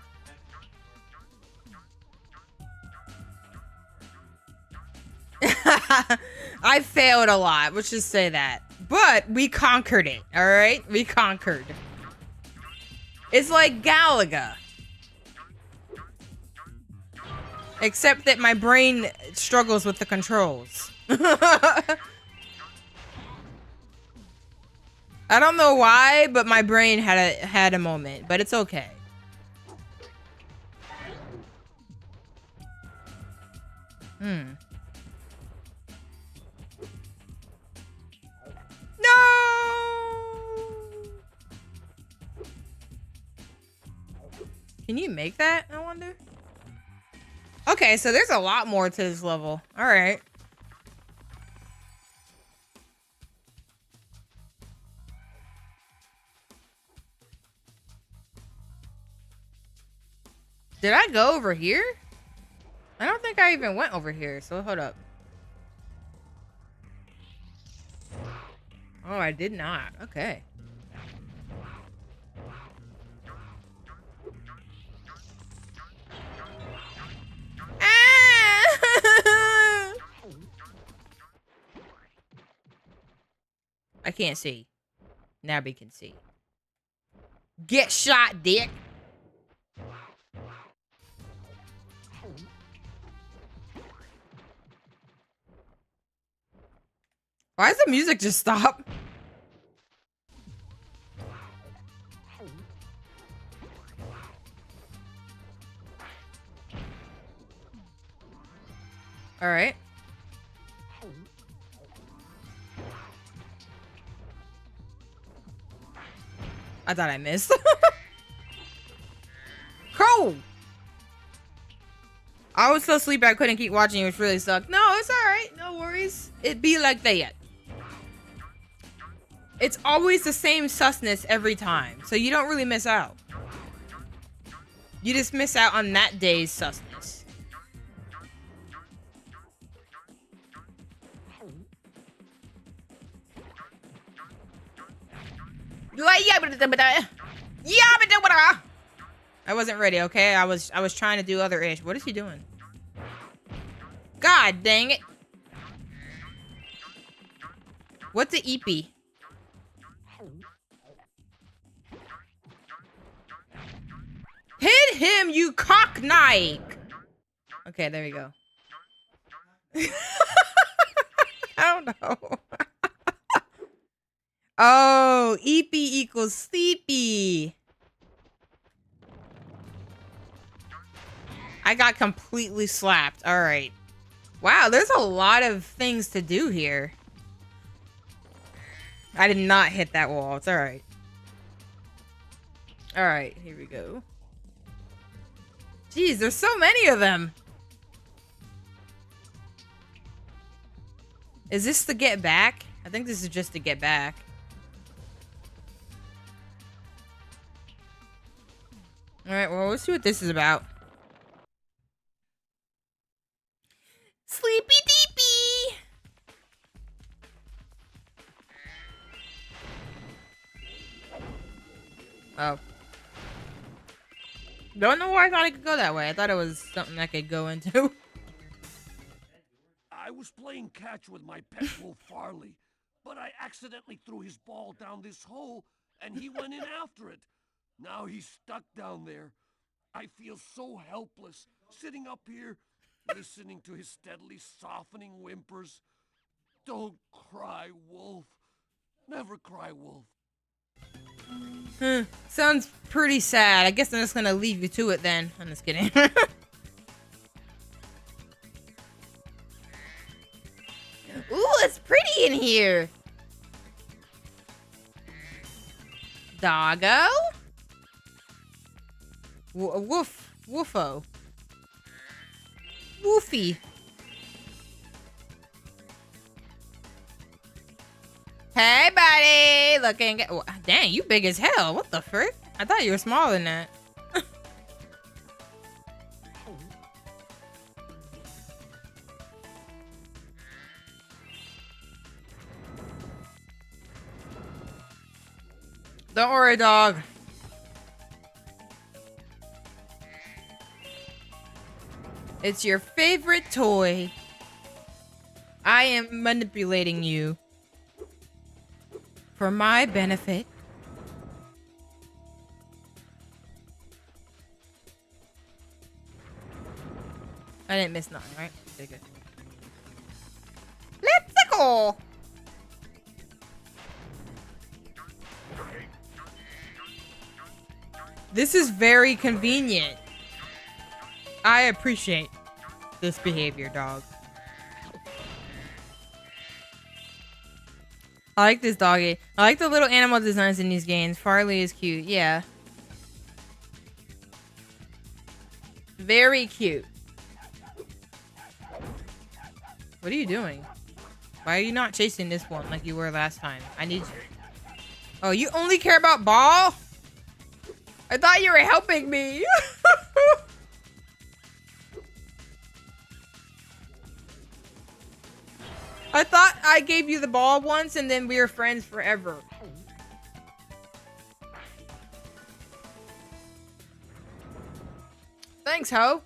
I failed a lot, let's just say that. But we conquered it, alright? We conquered. It's like Galaga. Except that my brain struggles with the controls. I don't know why, but my brain had a moment, but it's okay. No! Can you make that, I wonder? Okay, so there's a lot more to this level. All right. Did I go over here? I don't think I even went over here, so hold up. Oh, I did not. Okay. Ah! I can't see. Now we can see. Get shot, dick. Why does the music just stop? All right. I thought I missed. Cool. I was so sleepy I couldn't keep watching, which really sucked. No, it's all right. No worries. It be like that. It's always the same susness every time, so you don't really miss out. You just miss out on that day's susness. I wasn't ready, okay? I was trying to do other ish. What is he doing? God dang it. What's the EP? Hit him, you cocknike! Okay, there we go. I don't know. Oh, EP equals sleepy. I got completely slapped. All right. Wow, there's a lot of things to do here. I did not hit that wall. It's all right. All right, here we go. Jeez, there's so many of them. Is this to get back? I think this is just to get back. Alright, well, let's see what this is about. Sleepy deepy! Oh. Don't know why I thought I could go that way. I thought it was something I could go into. I was playing catch with my pet wolf Farley, but I accidentally threw his ball down this hole, and he went in after it. Now he's stuck down there. I feel so helpless, sitting up here, listening to his steadily softening whimpers. Don't cry, Wolf. Never cry, Wolf. Sounds pretty sad. I guess I'm just gonna leave you to it then. I'm just kidding. Ooh, it's pretty in here. Doggo? Woof. Woofo. Woofy. Hey, buddy! Looking good. Dang, you big as hell. What the frick? I thought you were smaller than that. Don't worry, dog. It's your favorite toy. I am manipulating you. For my benefit. I didn't miss nothing, right? Okay, good. Let's go! This is very convenient. I appreciate this behavior, dog. I like this doggy. I like the little animal designs in these games. Farley is cute. Yeah. Very cute. What are you doing? Why are you not chasing this one like you were last time? I need you. Oh, you only care about ball? I thought you were helping me. I thought I gave you the ball once and then we were friends forever. Thanks, ho.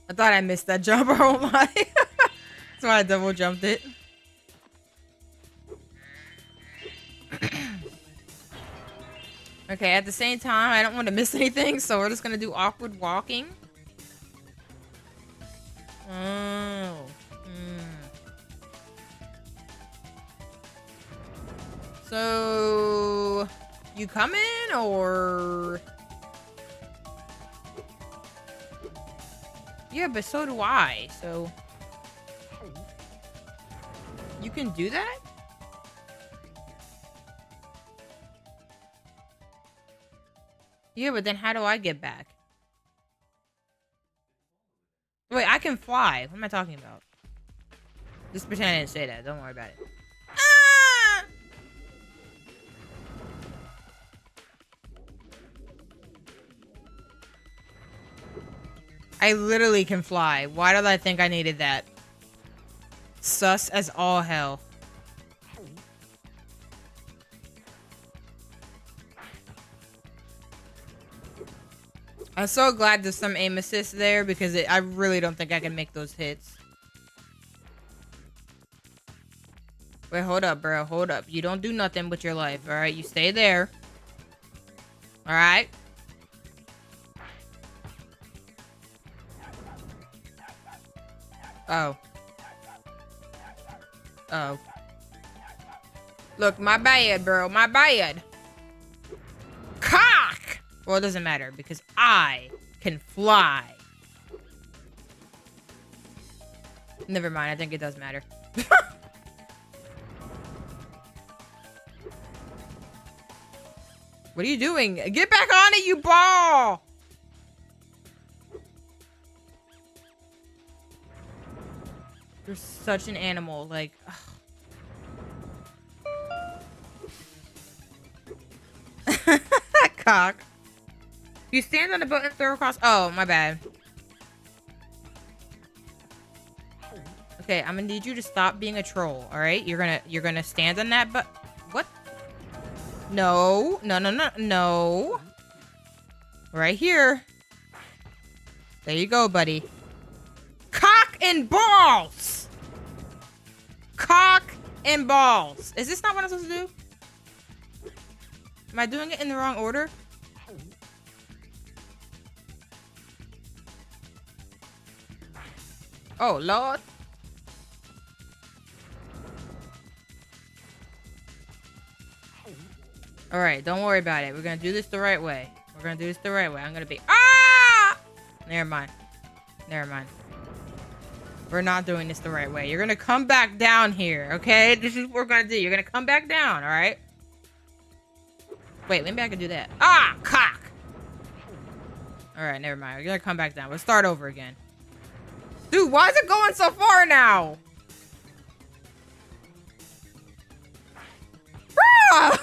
I thought I missed that jump, I won't lie. That's why I double jumped it. Okay, at the same time, I don't want to miss anything, so we're just gonna do awkward walking. Oh. So, you coming or? Yeah, but so do I. So, you can do that? Yeah, but then how do I get back? Wait, I can fly. What am I talking about? Just pretend I didn't say that. Don't worry about it. Ah! I literally can fly. Why did I think I needed that? Sus as all hell. I'm so glad there's some aim assist there because I really don't think I can make those hits. Wait, hold up, bro. Hold up. You don't do nothing with your life, alright? You stay there. Alright? Oh. Oh. Look, my bad, bro. My bad. Cock! Well, it doesn't matter because I can fly. Never mind. I think it does matter. What are you doing? Get back on it, you ball! You're such an animal. Like, ugh. Cock. You stand on the button, throw across. Oh, my bad. Okay, I'm gonna need you to stop being a troll. All right, you're gonna stand on that but what? No, no, no, no, no. Right here. There you go, buddy. Cock and balls. Cock and balls. Is this not what I'm supposed to do? Am I doing it in the wrong order? Oh, Lord. All right, don't worry about it. We're going to do this the right way. We're going to do this the right way. I'm going to be... Ah! Never mind. Never mind. We're not doing this the right way. You're going to come back down here, okay? This is what we're going to do. You're going to come back down, all right? Wait, maybe I can do that. Ah! Cock! All right, never mind. We're going to come back down. We'll start over again. Dude, why is it going so far now? Bruh!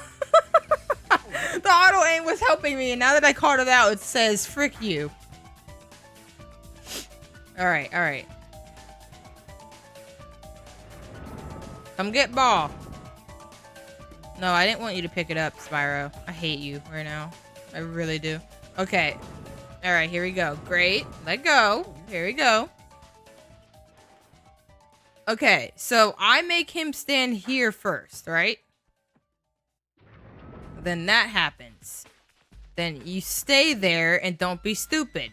The auto aim was helping me, and now that I called it out, it says, frick you. Alright, alright. Come get ball. No, I didn't want you to pick it up, Spyro. I hate you right now. I really do. Okay. Alright, here we go. Great. Let go. Here we go. Okay, so I make him stand here first, right? Then that happens. Then you stay there and don't be stupid.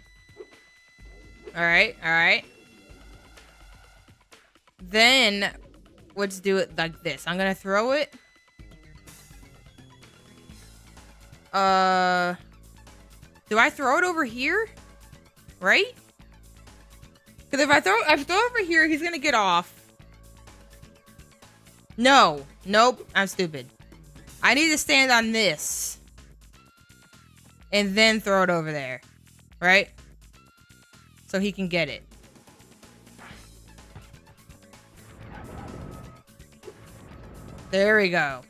Alright, alright. Then, let's do it like this. I'm gonna throw it. Do I throw it over here? Right? Because if I throw over here, he's gonna get off. No. Nope. I'm stupid. I need to stand on this. And then throw it over there. Right? So he can get it. There we go.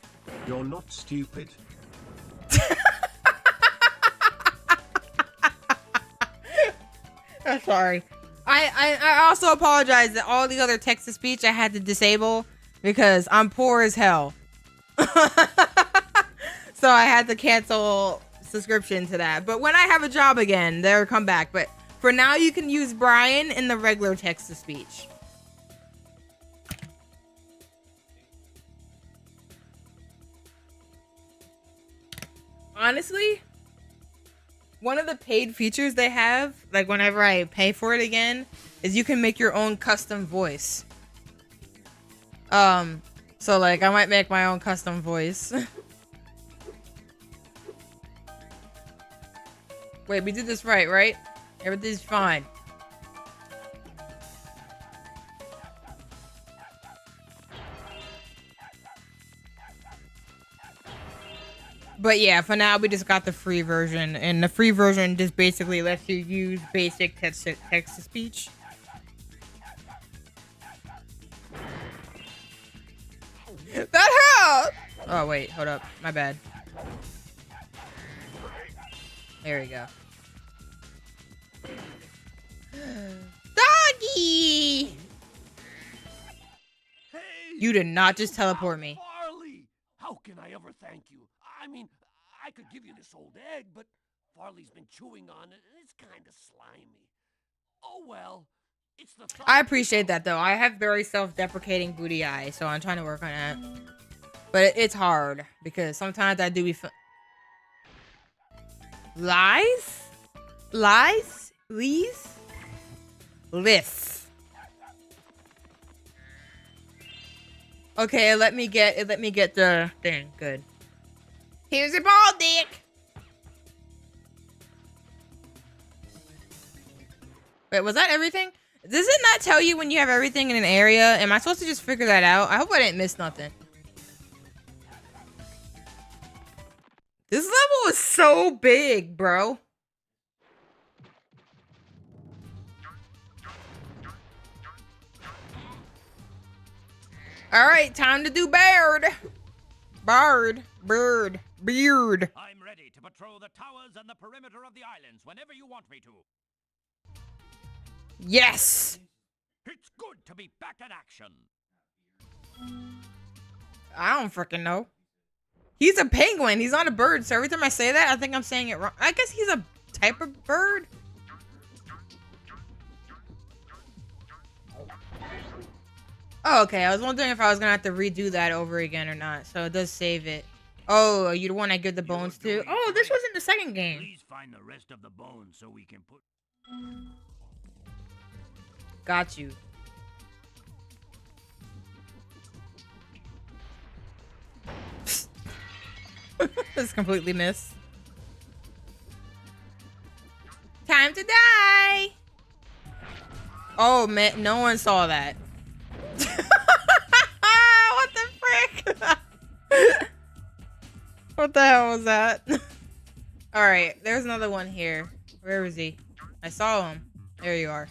You're not stupid. I'm sorry. I also apologize that all the other text-to-speech I had to disable because I'm poor as hell. So I had to cancel subscription to that. But when I have a job again, they'll come back. But for now, you can use Brian in the regular text-to-speech. Honestly, one of the paid features they have, like whenever I pay for it again, is you can make your own custom voice. So like I might make my own custom voice. Wait, we did this right? Everything's fine. But yeah, for now we just got the free version, and the free version just basically lets you use basic text-to-speech. That helped! Oh wait, hold up, my bad. There we go. Doggy! Hey! You did not just teleport me. Farley! How can I ever thank you? I mean, I could give you this old egg, but Farley's been chewing on it, and it's kind of slimy. Oh well, it's the thought. I appreciate that though. I have very self-deprecating booty eyes, so I'm trying to work on that. But it's hard because sometimes I do be lies? Lies? Lees? Lists. Okay, let me get the thing. Good. Here's your ball, Dick. Wait, was that everything? Does it not tell you when you have everything in an area? Am I supposed to just figure that out? I hope I didn't miss nothing. This level is so big, bro. All right, time to do Beard. Beard. I'm ready to patrol the towers and the perimeter of the islands whenever you want me to. Yes! It's good to be back in action. I don't freaking know. He's a penguin. He's not a bird. So every time I say that, I think I'm saying it wrong. I guess he's a type of bird. Oh, okay. I was wondering if I was going to have to redo that over again or not. So it does save it. Oh, you're the one I give the bones to? Oh, this was in the second game. Please find the rest of the bones so we can put... Got you. This completely missed. Time to die! Oh, man. No one saw that. What the frick? What the hell was that? Alright, there's another one here. Where is he? I saw him. There you are.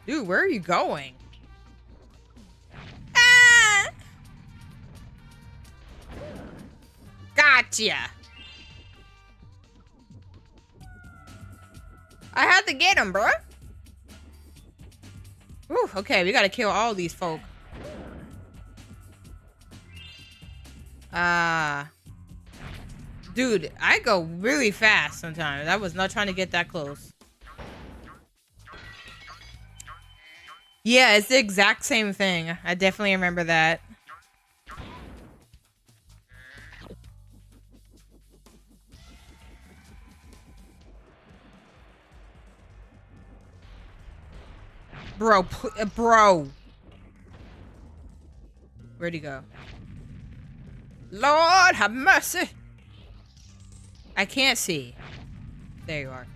Dude, where are you going? Ah! Gotcha! I had to get him, bruh. Whew, okay, we gotta kill all these folk. Dude, I go really fast sometimes. I was not trying to get that close. Yeah, it's the exact same thing. I definitely remember that. Bro, bro. Where'd he go? Lord have mercy. I can't see. There you are.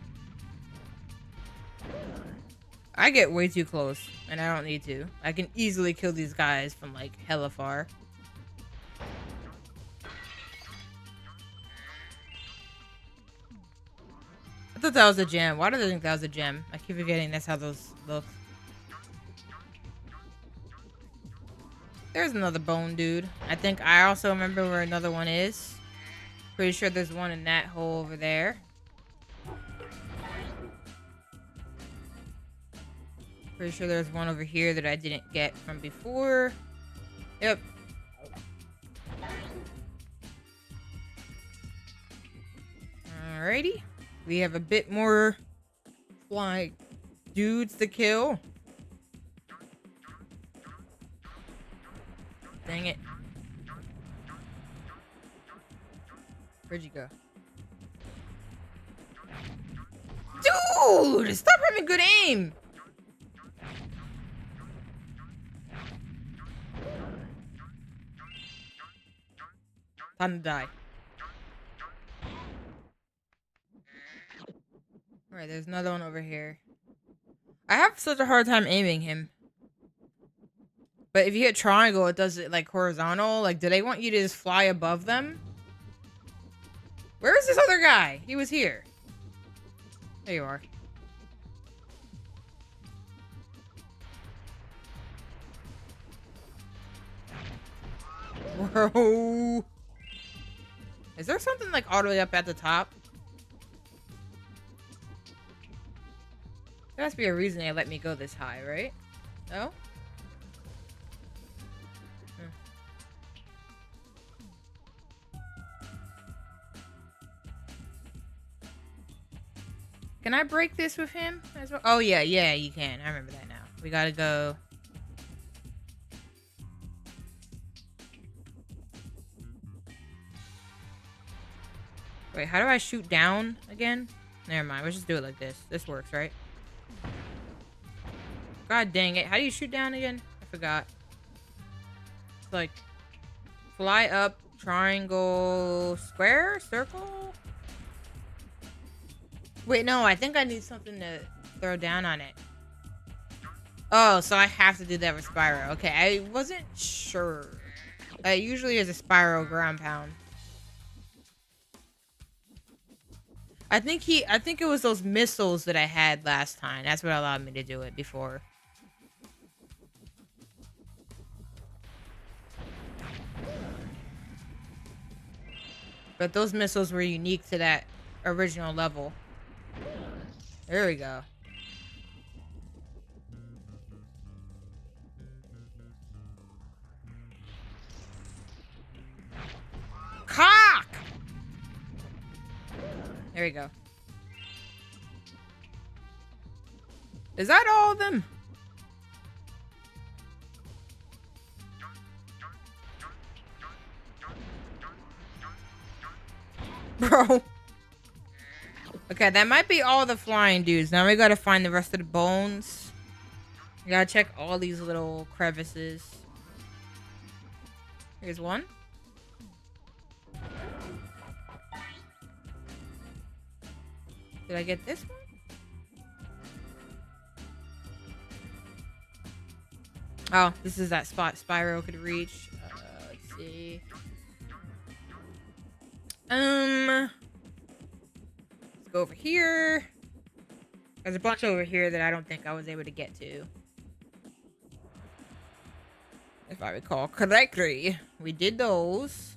I get way too close, and I don't need to. I can easily kill these guys from, like, hella far. I thought that was a gem. Why did I think that was a gem? I keep forgetting that's how those look. There's another bone dude. I think I also remember where another one is. Pretty sure there's one in that hole over there. Pretty sure there's one over here that I didn't get from before. Yep. Alrighty. We have a bit more fly dudes to kill. Dang it. Where'd you go? Dude! Stop having good aim! Time to die. Alright, there's another one over here. I have such a hard time aiming him. But if you hit triangle, it does it like horizontal. Like, do they want you to just fly above them? Where is this other guy? He was here. There you are. Bro. Is there something like all the way up at the top? There has to be a reason they let me go this high, right? No? Can I break this with him as well? Oh, yeah, you can. I remember that now. We gotta go. Wait, how do I shoot down again? Never mind. Let's just do it like this. This works, right? God dang it. How do you shoot down again? I forgot. It's like fly up, triangle, square, circle? Wait, no, I think I need something to throw down on it. Oh, so I have to do that with Spyro. Okay, I wasn't sure. It usually is a Spyro ground pound. I think it was those missiles that I had last time. That's what allowed me to do it before. But those missiles were unique to that original level. There we go. Cock! There we go. Is that all of them? Bro. Okay, that might be all the flying dudes. Now we gotta find the rest of the bones. We gotta check all these little crevices. Here's one. Did I get this one? Oh, this is that spot Spyro could reach. Let's see. Let's go over here. There's a bunch over here that I don't think I was able to get to. If I recall correctly. We did those.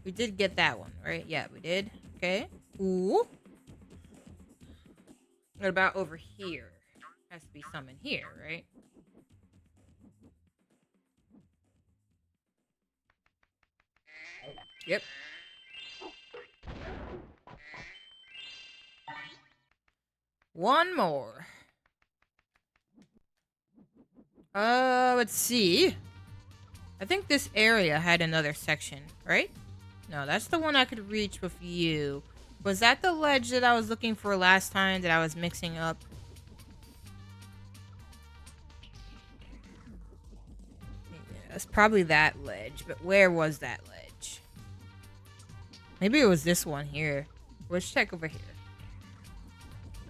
We did get that one, right? Yeah, we did. Okay. Ooh. What about over here? Has to be some in here, right? Yep. One more. Let's see. I think this area had another section, right? No, that's the one I could reach with you. Was that the ledge that I was looking for last time that I was mixing up? Yeah, it's probably that ledge, but where was that ledge? Maybe it was this one here. Let's check over here.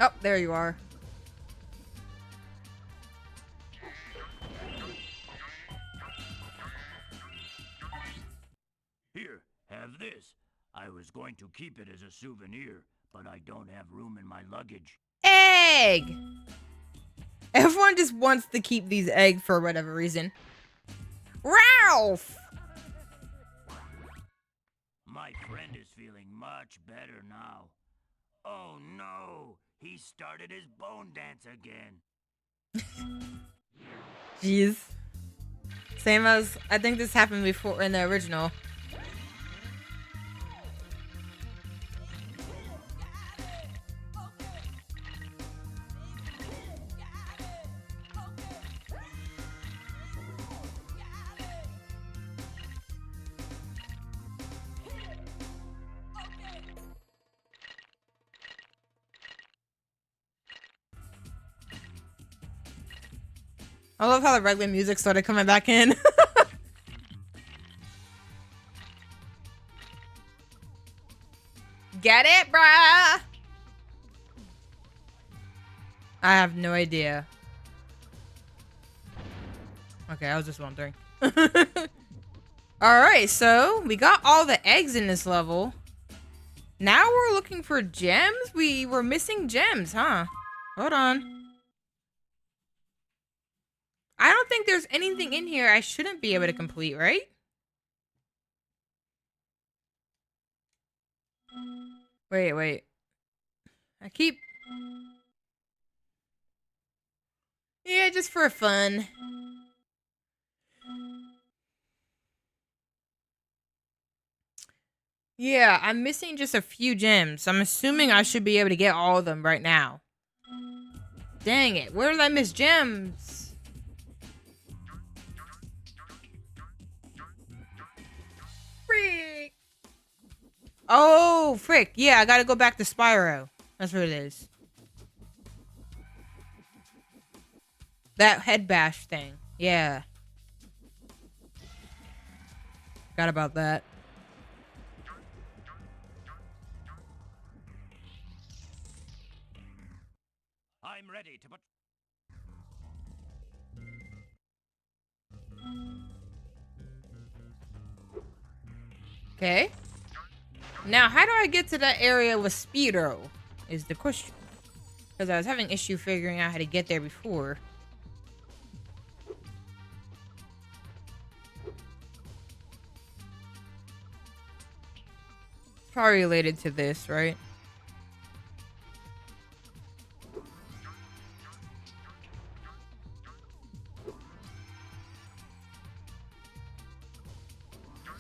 Oh, there you are. Here, have this. I was going to keep it as a souvenir, but I don't have room in my luggage. Egg! Everyone just wants to keep these eggs for whatever reason. Ralph! My friend is feeling much better now. Oh no, he started his bone dance again. Jeez. Same as, I think this happened before in the original. I love how the regular music started coming back in. Get it, bruh? I have no idea. Okay, I was just wondering. Alright, so we got all the eggs in this level. Now we're looking for gems? We were missing gems, huh? Hold on. I don't think there's anything in here I shouldn't be able to complete, right? Wait. I keep... Yeah, just for fun. Yeah, I'm missing just a few gems. I'm assuming I should be able to get all of them right now. Dang it, where did I miss gems? Frick. Oh, frick. Yeah, I gotta go back to Spyro. That's what it is. That head bash thing. Yeah. Forgot about that. I'm ready to put... Okay. Now, how do I get to that area with Spyro? Is the question. Because I was having issue figuring out how to get there before. probably related to this, right?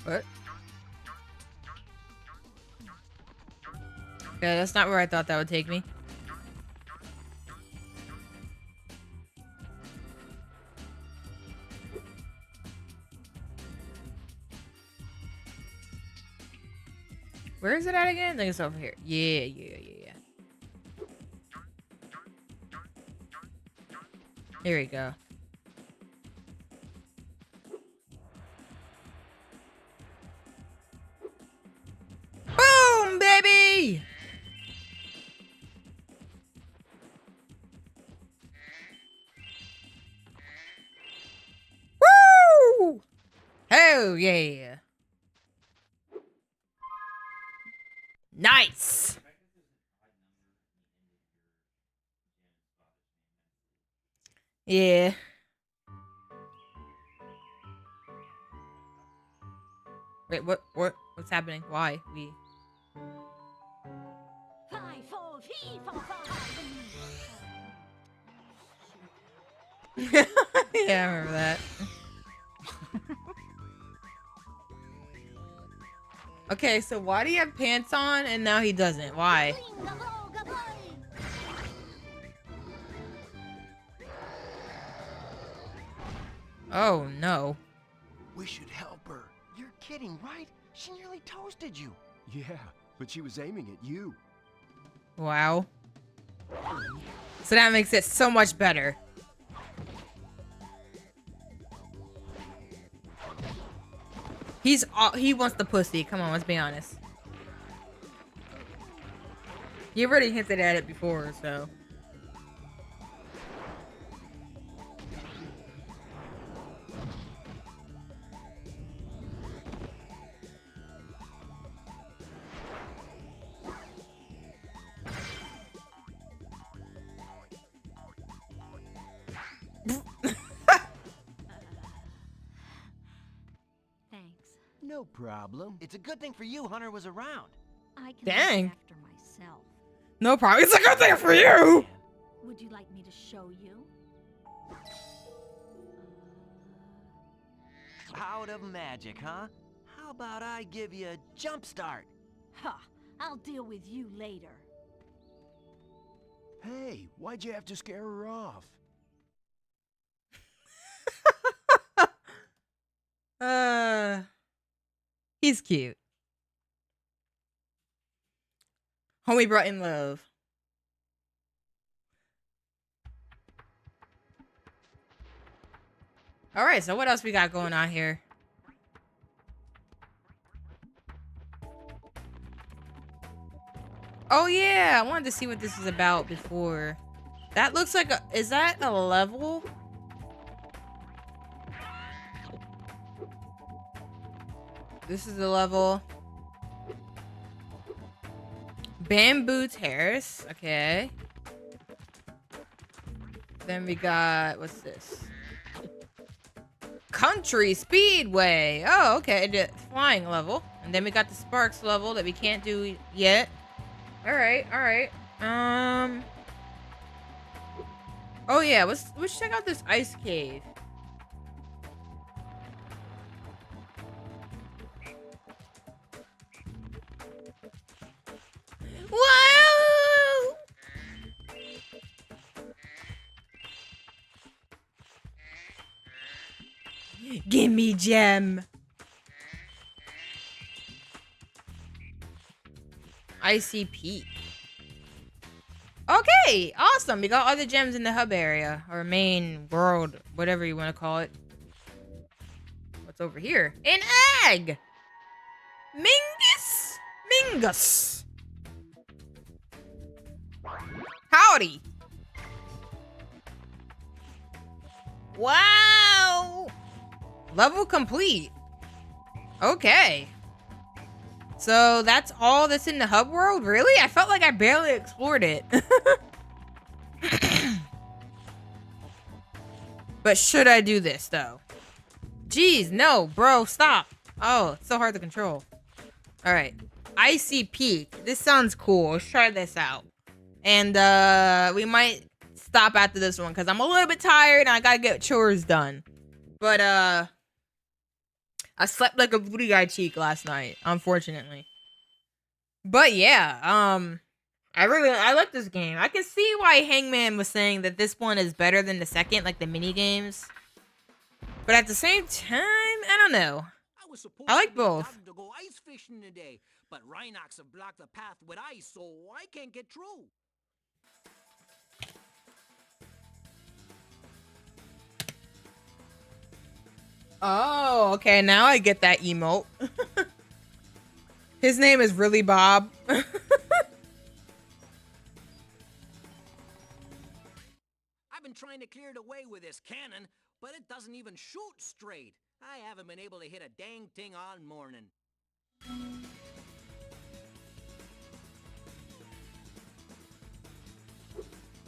What? Yeah, that's not where I thought that would take me. Where is it at again? I think it's over here. Yeah. Here we go. Boom, baby! Woo! Oh, yeah. Nice! Yeah. Wait, what's happening? Why? We... 5, 4, 3, 4, 5. Yeah, I remember that. Okay, so why do you have pants on and now he doesn't? Why? Oh, no. We should help her. You're kidding, right? She nearly toasted you. Yeah, but she was aiming at you. Wow. So that makes it so much better. He wants the pussy. Come on, let's be honest. You already hinted at it before, so. Thanks. No problem. It's a good thing for you Hunter was around. I can Dang. look after myself. No problem. It's a good thing for you. Would you like me to show you? Out of magic, huh? How about I give you a jump start? Ha! I'll deal with you later. Hey, why'd you have to scare her off? He's cute. Homie brought in love. All right, so what else we got going on here? Oh yeah, I wanted to see what this is about before. That looks like is that a level? This is the level. Bamboo Terrace, okay. Then we got, what's this? Country Speedway. Oh, okay, the flying level. And then we got the Sparks level that we can't do yet. All right. Oh yeah, let's check out this ice cave. Whoa! Gimme gem. Icy Peak. Okay, awesome. We got all the gems in the hub area, or main world, whatever you want to call it. What's over here? An egg! Mingus! Howdy! Wow! Level complete. Okay. So that's all that's in the hub world? Really? I felt like I barely explored it. But should I do this, though? Jeez, no, bro, stop. Oh, it's so hard to control. All right. Icy Peak. This sounds cool. Let's try this out. And we might stop after this one because I'm a little bit tired and I gotta get chores done. But I slept like a booty guy cheek last night, unfortunately. But yeah, I like this game. I can see why Hangman was saying that this one is better than the second, like the mini games. But at the same time, I don't know. I like both. To go ice fishing today, but Rhinox have blocked the path with ice, so I can't get through. Oh, okay. Now I get that emote. His name is really Bob. I've been trying to clear the way with this cannon, but it doesn't even shoot straight. I haven't been able to hit a dang thing all morning.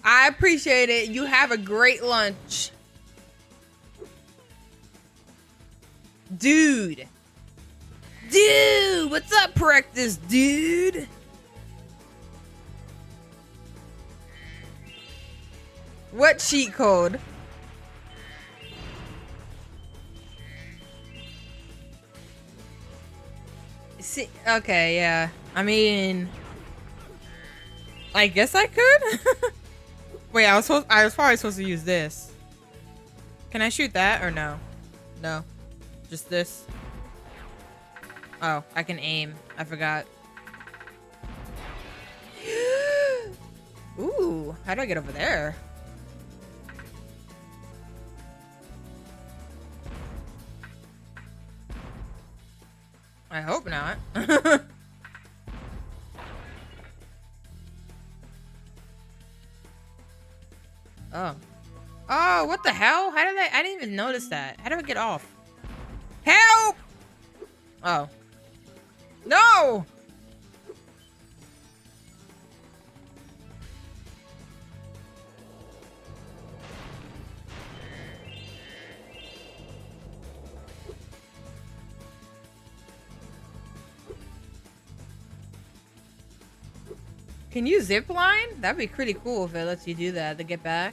I appreciate it. You have a great lunch. Dude. Dude, what's up, practice, dude? What cheat code? See, okay, yeah. I mean, I guess I could. Wait, I was probably supposed to use this. Can I shoot that or no? No. Just this. Oh, I can aim. I forgot. Ooh, how do I get over there? I hope not. Oh. Oh, what the hell? How did I didn't even notice that. How do I get off? Help! Oh. No! Can you zip line? That'd be pretty cool if it lets you do that to get back.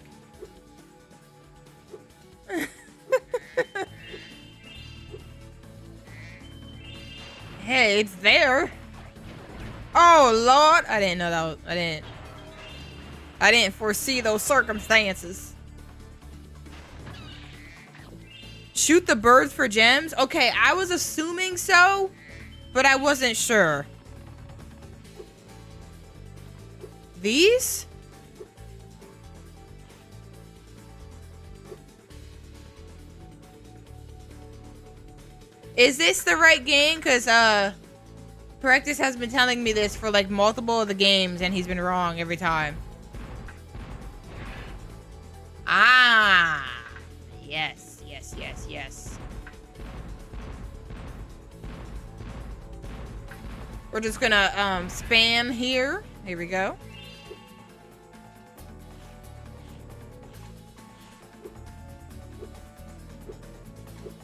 Hey, it's there. Oh Lord, I didn't know that was, I didn't foresee those circumstances. Shoot the birds for gems? Okay, I was assuming so, but I wasn't sure. These? Is this the right game? Because, Practice has been telling me this for, like, multiple of the games, and he's been wrong every time. Ah! Yes, yes, yes, yes. We're just gonna, spam here. Here we go.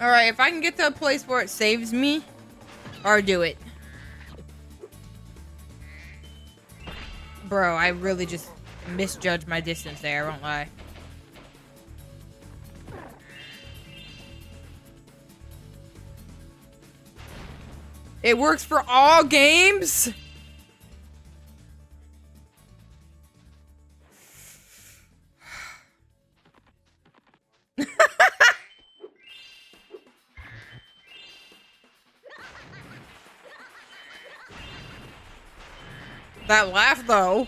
Alright, if I can get to a place where it saves me, or do it. Bro, I really just misjudged my distance there, I won't lie. It works for all games? That laugh, though.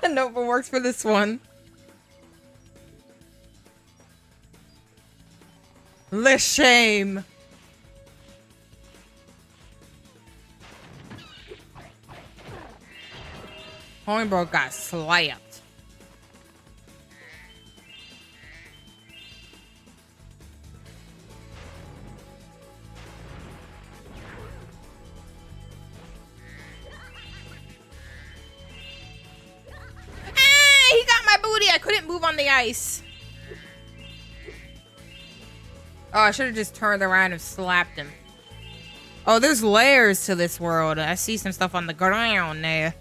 Nope, it works for this one. Le shame. Homebro got slapped. He got my booty. I couldn't move on the ice. Oh, I should have just turned around and slapped him. Oh, there's layers to this world. I see some stuff on the ground there.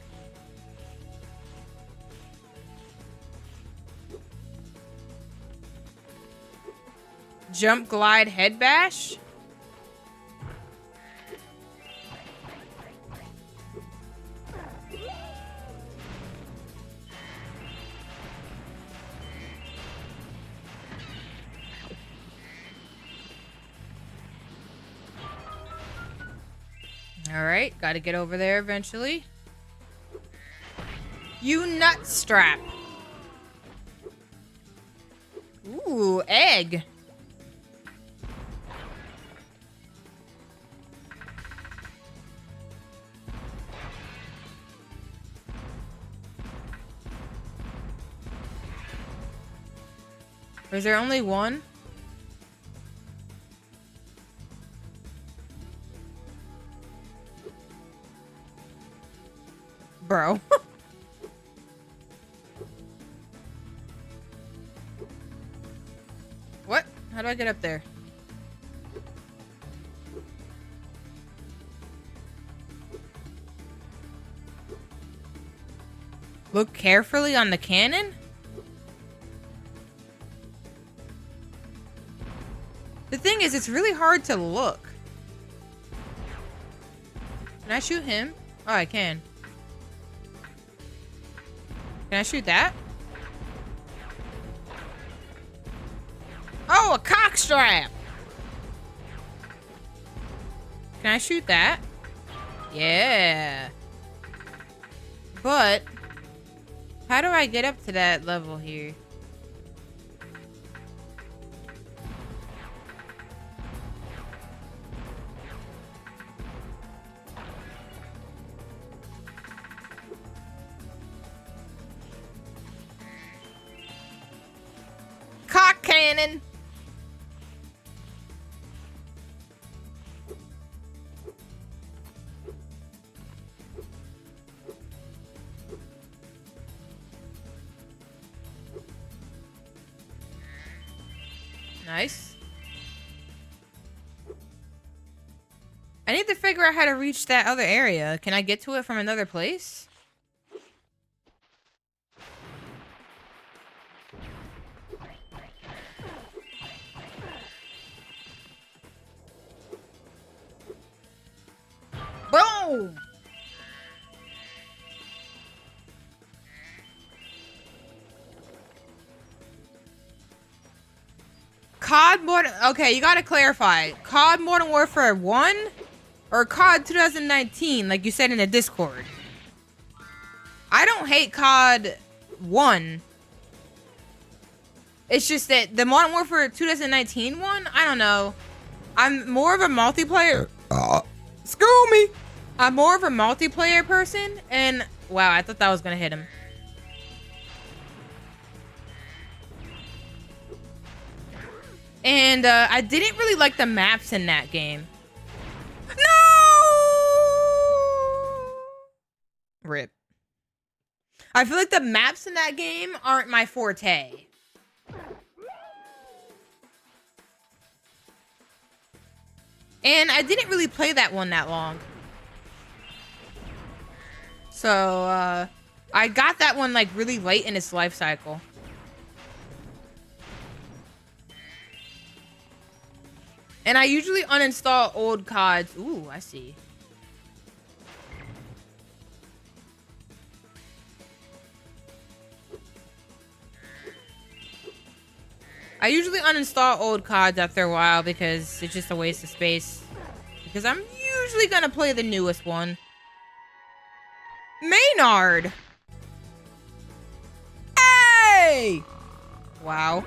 Jump, glide, head bash? Alright, gotta get over there eventually. You nut strap. Ooh, egg. Or is there only one? Bro. What? How do I get up there? Look carefully on the cannon? The thing is, it's really hard to look. Can I shoot him? Oh, I can. Can I shoot that? Oh, a cock strap! Can I shoot that? Yeah. But, how do I get up to that level here? Cock cannon! Nice. I need to figure out how to reach that other area. Can I get to it from another place? Boom! COD Modern... Okay, you gotta clarify. COD Modern Warfare 1 or COD 2019, like you said in the Discord? I don't hate COD 1. It's just that the Modern Warfare 2019 one, I don't know. I'm more of a multiplayer... Screw me! I'm more of a multiplayer person, and... Wow, I thought that was gonna hit him. And I didn't really like the maps in that game. No! RIP. I feel like the maps in that game aren't my forte. And I didn't really play that one that long. So, I got that one like really late in its life cycle. And I usually uninstall old CODs. Ooh, I see. I usually uninstall old CODs after a while because it's just a waste of space. Because I'm usually gonna play the newest one. Maynard! Hey! Wow.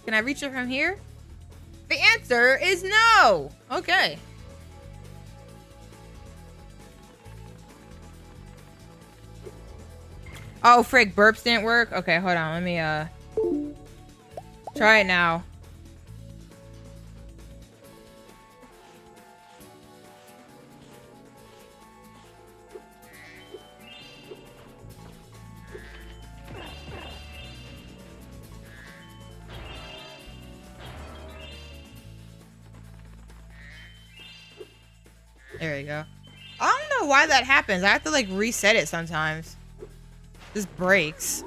Can I reach it from here? The answer is no! Okay. Oh, frick, burps didn't work? Okay, hold on, let me, try it now. There you go. I don't know why that happens. I have to like reset it sometimes. This breaks.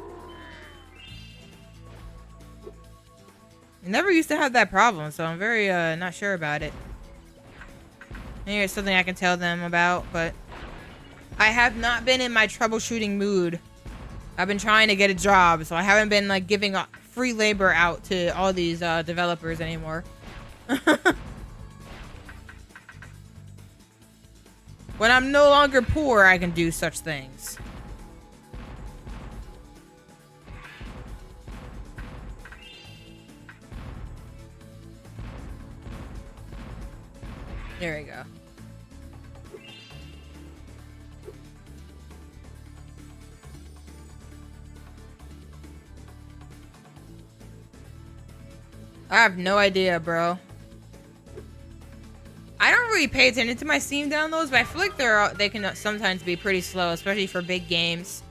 I never used to have that problem, so I'm very not sure about it. Maybe it's something I can tell them about, but I have not been in my troubleshooting mood. I've been trying to get a job, so I haven't been like giving free labor out to all these developers anymore. When I'm no longer poor, I can do such things. There we go. I have no idea, bro. I don't really pay attention to my Steam downloads, but I feel like they can sometimes be pretty slow, especially for big games.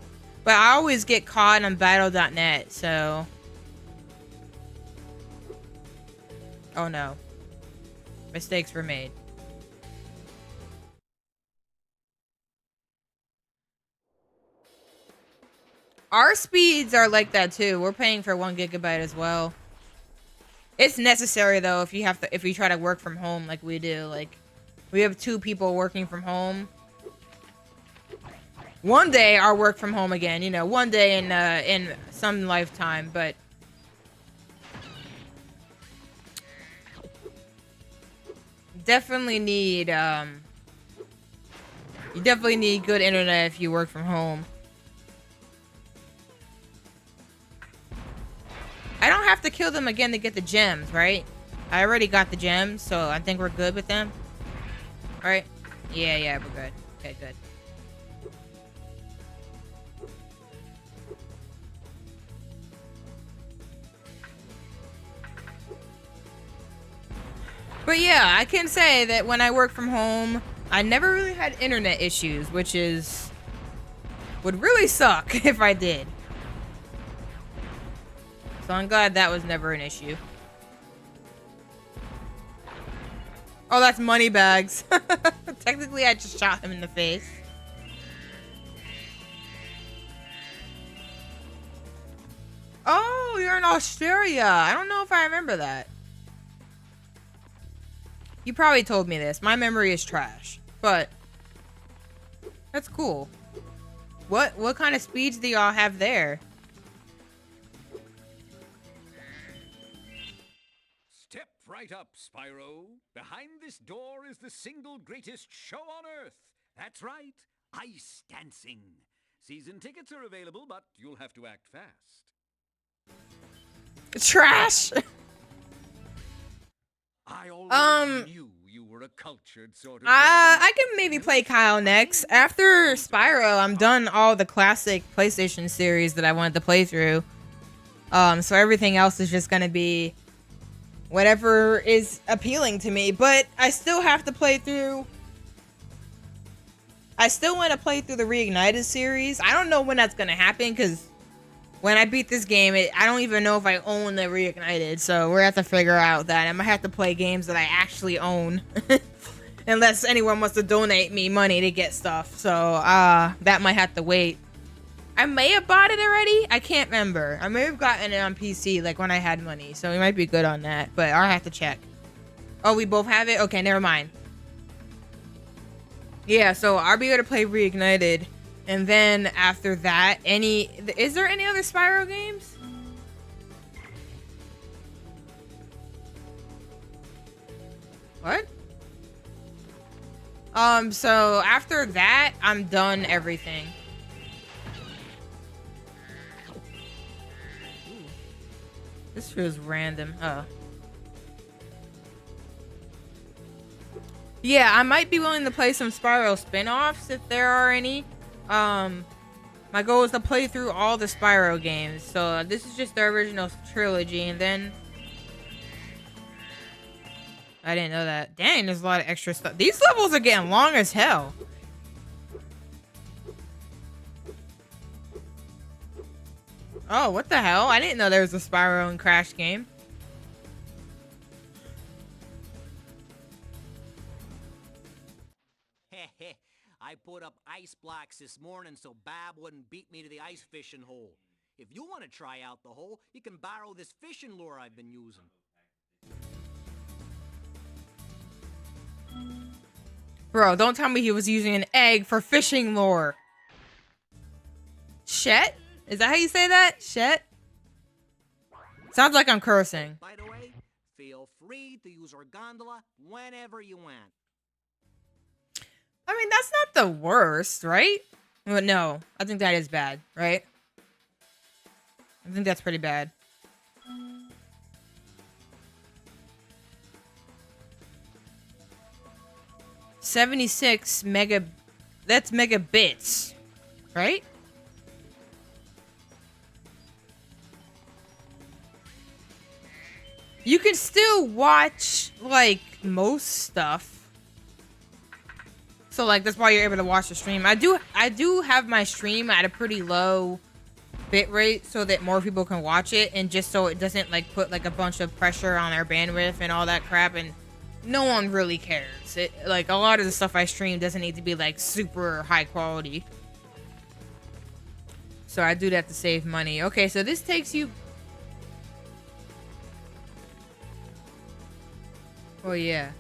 But I always get caught on battle.net, so... Oh no. Mistakes were made. Our speeds are like that too. We're paying for 1 gigabyte as well. It's necessary though if you try to work from home like we do. Like we have 2 people working from home. One day I'll work from home again, you know, one day in some lifetime, but definitely need you definitely need good internet if you work from home. I don't have to kill them again to get the gems, right? I already got the gems, so I think we're good with them. Right? Yeah, we're good. Okay, good. But yeah, I can say that when I work from home, I never really had internet issues, which would really suck if I did. So I'm glad that was never an issue. Oh, that's Moneybags. Technically, I just shot him in the face. Oh, you're in Australia. I don't know if I remember that. You probably told me this. My memory is trash. But that's cool. What kind of speeds do y'all have there? Step right up, Spyro. Behind this door is the single greatest show on Earth. That's right, ice dancing. Season tickets are available, but you'll have to act fast. Trash! I always knew you were a cultured sort of... I can maybe play Kyle next. After Spyro, I'm done all the classic PlayStation series that I wanted to play through. So everything else is just gonna be whatever is appealing to me. But I still have to play through... I still want to play through the Reignited series. I don't know when that's gonna happen, because when I beat this game, I don't even know if I own the Reignited, so we're gonna have to figure out that. I might have to play games that I actually own. Unless anyone wants to donate me money to get stuff, so that might have to wait. I may have bought it already. I can't remember. I may have gotten it on PC, like when I had money, so we might be good on that, but I'll have to check. Oh, we both have it? Okay, never mind. Yeah, so I'll be able to play Reignited. And then after that, is there any other Spyro games? What? So after that, I'm done everything. Ooh. This feels random. Oh. Yeah, I might be willing to play some Spyro spin-offs if there are any. My goal is to play through all the Spyro games. So this is just the original trilogy, and then I didn't know that. Dang, there's a lot of extra stuff. These levels are getting long as hell. Oh, what the hell? I didn't know there was a Spyro and Crash game. I put up ice blocks this morning so Bab wouldn't beat me to the ice fishing hole. If you want to try out the hole, you can borrow this fishing lure I've been using. Bro, don't tell me he was using an egg for fishing lure. Shet? Is that how you say that? Shet? Sounds like I'm cursing. By the way, feel free to use our gondola whenever you want. I mean, that's not the worst, right? But no, I think that is bad, right? I think that's pretty bad. $76 mega... That's megabits, right? You can still watch, like, most stuff. So, like, that's why you're able to watch the stream. I do have my stream at a pretty low bit rate so that more people can watch it, and just so it doesn't, like, put, like, a bunch of pressure on our bandwidth and all that crap, and no one really cares. Like, a lot of the stuff I stream doesn't need to be, like, super high quality. So I do that to save money. Okay, so this takes you... Oh, yeah.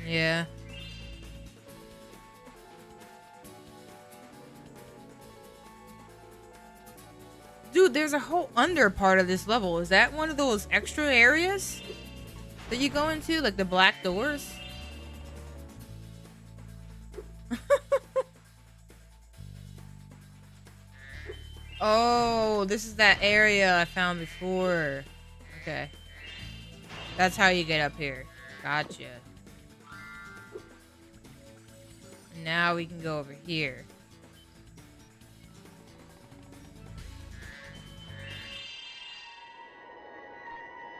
Yeah. Dude, there's a whole under part of this level. Is that one of those extra areas that you go into? Like the black doors? Oh, this is that area I found before. Okay. That's how you get up here. Gotcha. Now we can go over here.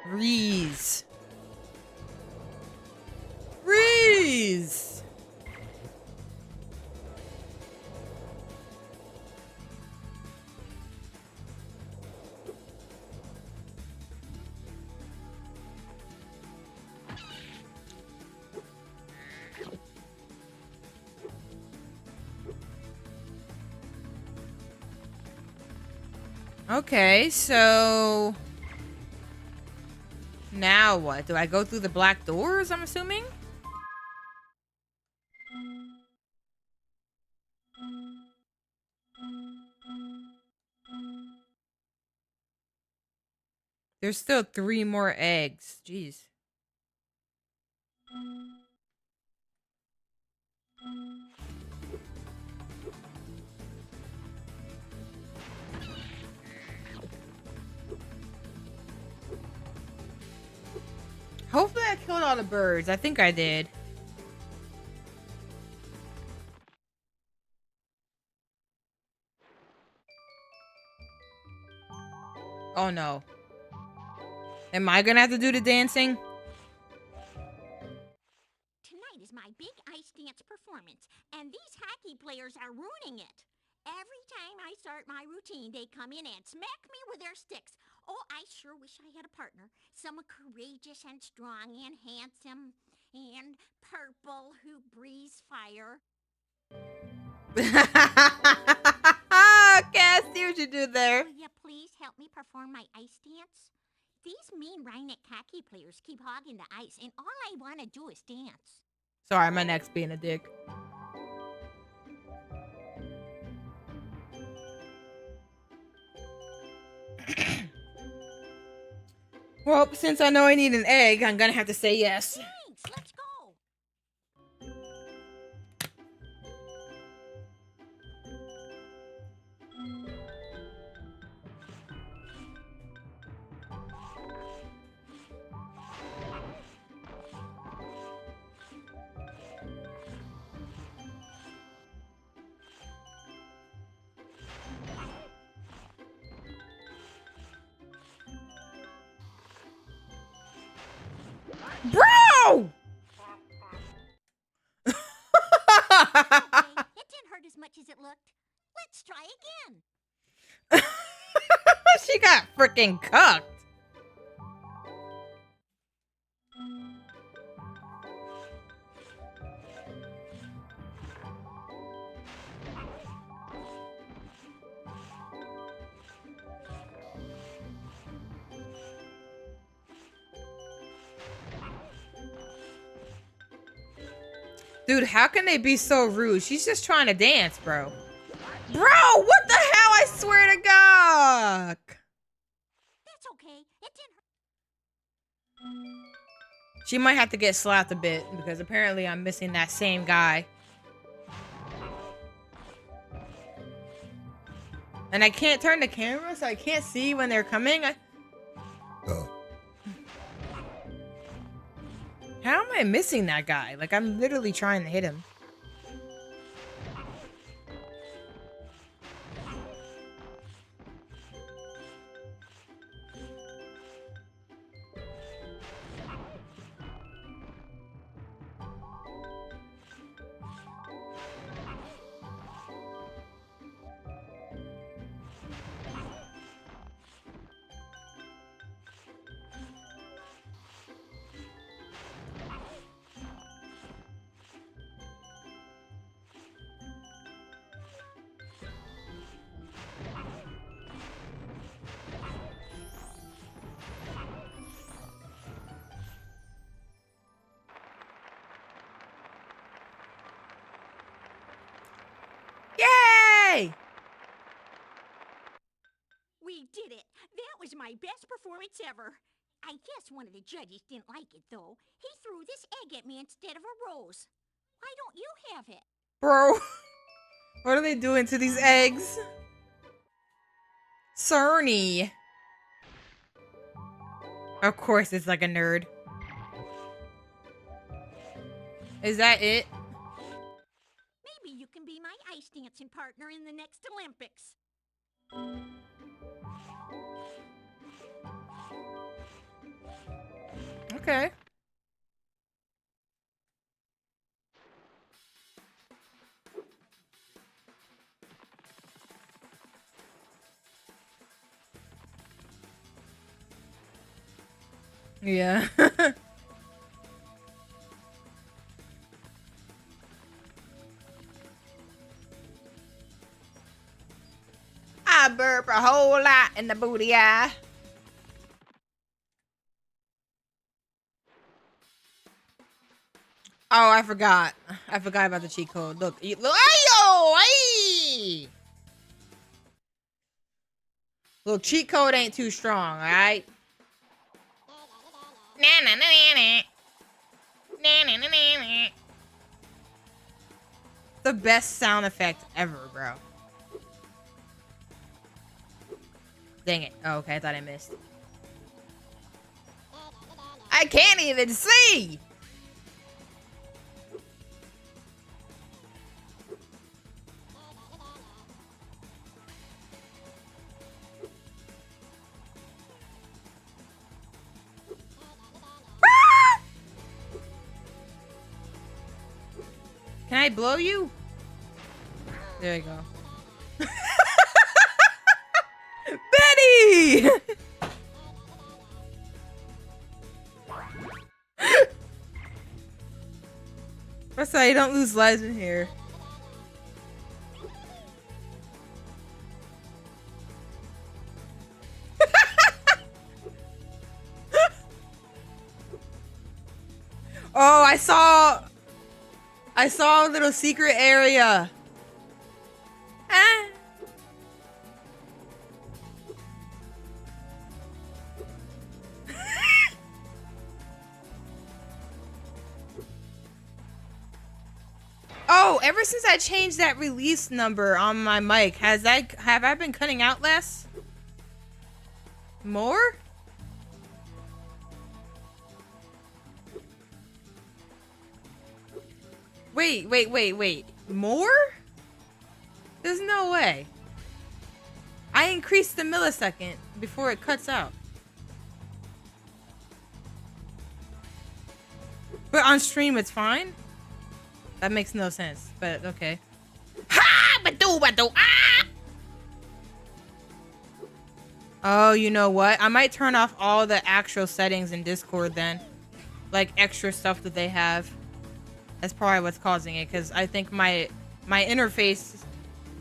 Reese. Reese. Okay, so now what? Do I go through the black doors, I'm assuming? There's still 3 more eggs. Jeez. Hopefully I killed all the birds. I think I did. Oh no. Am I gonna have to do the dancing? Tonight is my big ice dance performance, and these hockey players are ruining it. Every time I start my routine, they come in and smack me with their sticks. Oh, I sure wish I had a partner. Someone courageous and strong and handsome and purple who breathes fire. Okay, I see what you do there. Will you please help me perform my ice dance? These mean Rhineck hockey players keep hogging the ice, and all I want to do is dance. Sorry, my neck's being a dick. Well, since I know I need an egg, I'm gonna have to say yes. Thanks, let's go. Bro! Okay, it didn't hurt as much as it looked. Let's try again. She got freaking cucked. Dude, how can they be so rude? She's just trying to dance, bro. Bro, what the hell? I swear to God. That's okay. It didn't hurt. She might have to get slapped a bit because apparently I'm missing that same guy. And I can't turn the camera, so I can't see when they're coming. How am I missing that guy? Like, I'm literally trying to hit him. Yay! We did it. That was my best performance ever. I guess one of the judges didn't like it, though. He threw this egg at me instead of a rose. Why don't you have it? Bro, what are they doing to these eggs? Cerny. Of course it's like a nerd. Is that it? Maybe you can be my ice dancing partner in the next Olympics. Okay. Yeah. I burp a whole lot in the booty eye. Oh, I forgot. I forgot about the cheat code. Look, look, ayo, ay! Little cheat code ain't too strong, all right? Na na na na na. Na na na na na. The best sound effect ever, bro. Dang it. Oh, okay, I thought I missed. I can't even see! Can I blow you? There you go. Betty! That's why you don't lose lives in here. Oh, I saw a little secret area. Ah. Oh, ever since I changed that release number on my mic, have I been cutting out less? More? Wait. More? There's no way. I increased the millisecond before it cuts out. But on stream, it's fine? That makes no sense, but okay. Ha! Badoo, ah! Oh, you know what? I might turn off all the actual settings in Discord then. Like extra stuff that they have. That's probably what's causing it, because I think my interface...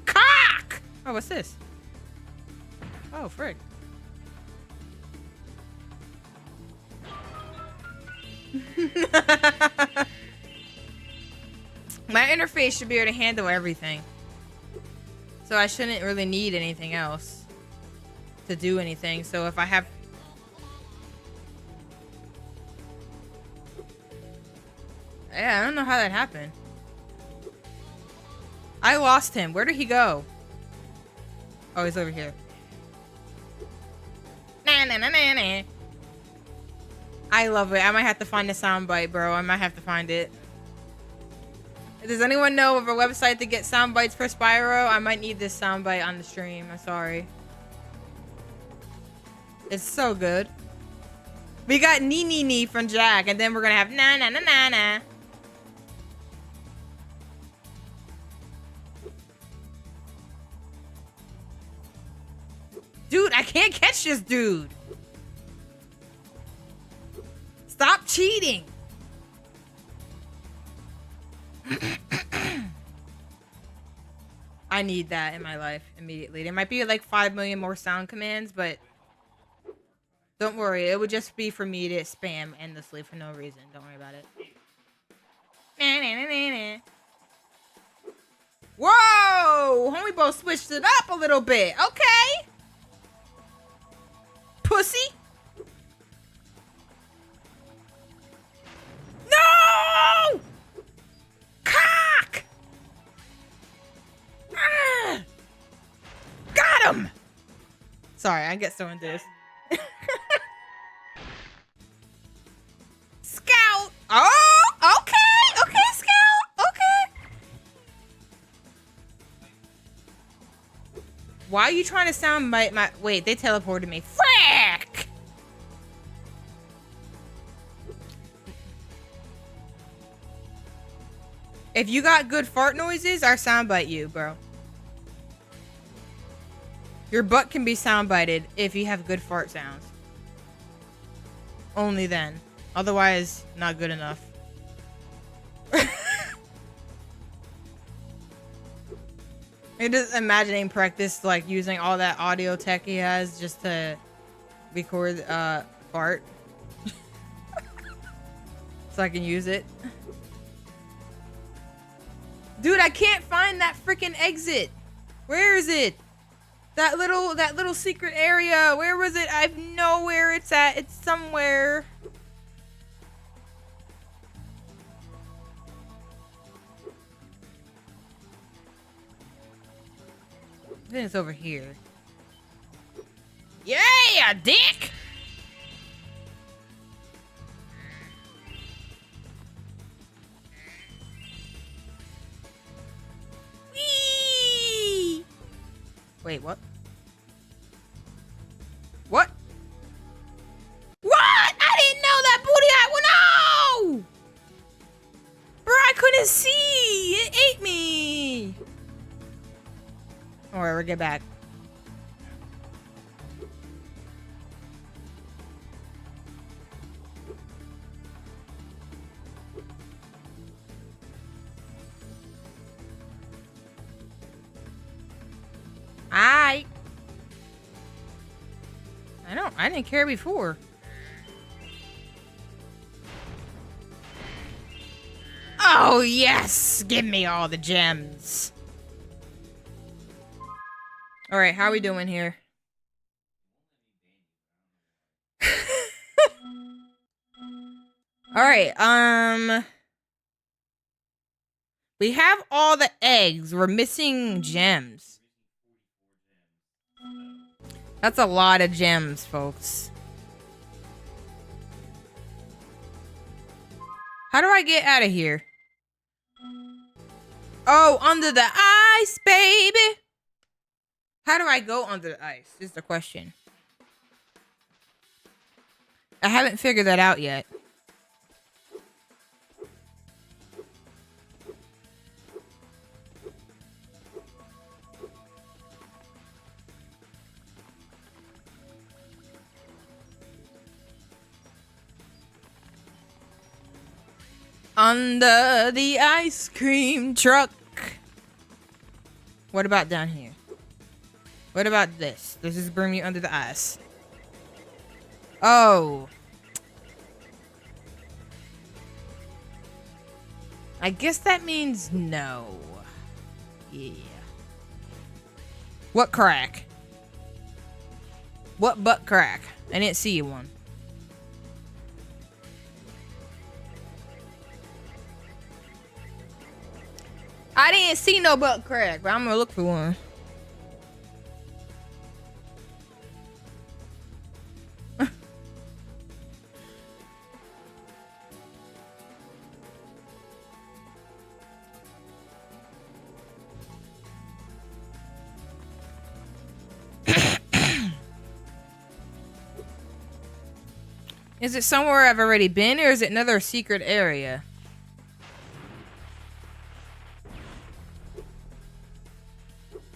Cock! Oh, what's this? Oh, frick. My interface should be able to handle everything. So I shouldn't really need anything else to do anything. So if I have... Yeah, I don't know how that happened. I lost him. Where did he go? Oh, he's over here. Nah, nah, nah, nah, nah. I love it. I might have to find the soundbite, bro. I might have to find it. Does anyone know of a website to get sound bites for Spyro? I might need this sound bite on the stream. I'm sorry. It's so good. We got Nee Nee Nee from Jack, and then we're gonna have Na Na Na Na Na. Dude, I can't catch this dude. Stop cheating. I need that in my life immediately. There might be like 5 million more sound commands, but don't worry. It would just be for me to spam endlessly for no reason. Don't worry about it. Whoa! Homie Bo switched it up a little bit. Okay. Pussy. No! Cock! Ah! Got him! Sorry, I get so into this. Scout! Oh, okay! Okay, Scout! Okay! Why are you trying to sound my... Wait, they teleported me. Frick! If you got good fart noises, I soundbite you, bro. Your butt can be soundbited if you have good fart sounds. Only then. Otherwise, not good enough. I'm just imagining practice like using all that audio tech he has just to record fart. So I can use it. Dude, I can't find that freaking exit. Where is it? That little secret area. Where was it? I know where it's at. It's somewhere. I think it's over here. Yeah, dick! Whee! Wait, what? What? What? I didn't know that booty eye. No! Bro, I couldn't see. It ate me. Alright, we'll get back. I didn't care before. Oh, yes! Give me all the gems. Alright, how are we doing here? Alright, we have all the eggs. We're missing gems. That's a lot of gems, folks. How do I get out of here? Oh, under the ice, baby. How do I go under the ice is the question. I haven't figured that out yet. Under the ice cream truck. What about down here? What about this? Does this bring me under the ice? Oh. I guess that means no. Yeah. What crack? What butt crack? I didn't see one. I didn't see no butt crack, but I'm gonna look for one. Is it somewhere I've already been, or is it another secret area?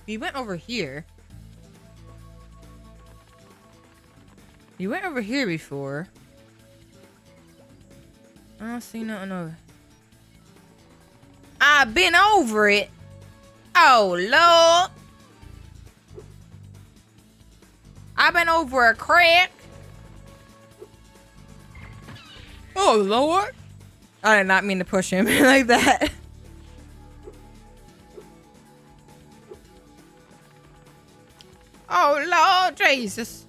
We went over here. You went over here before. I don't see nothing over. I've been over it. Oh, Lord. I've been over a crack. Oh, Lord. I did not mean to push him like that. Oh, Lord Jesus.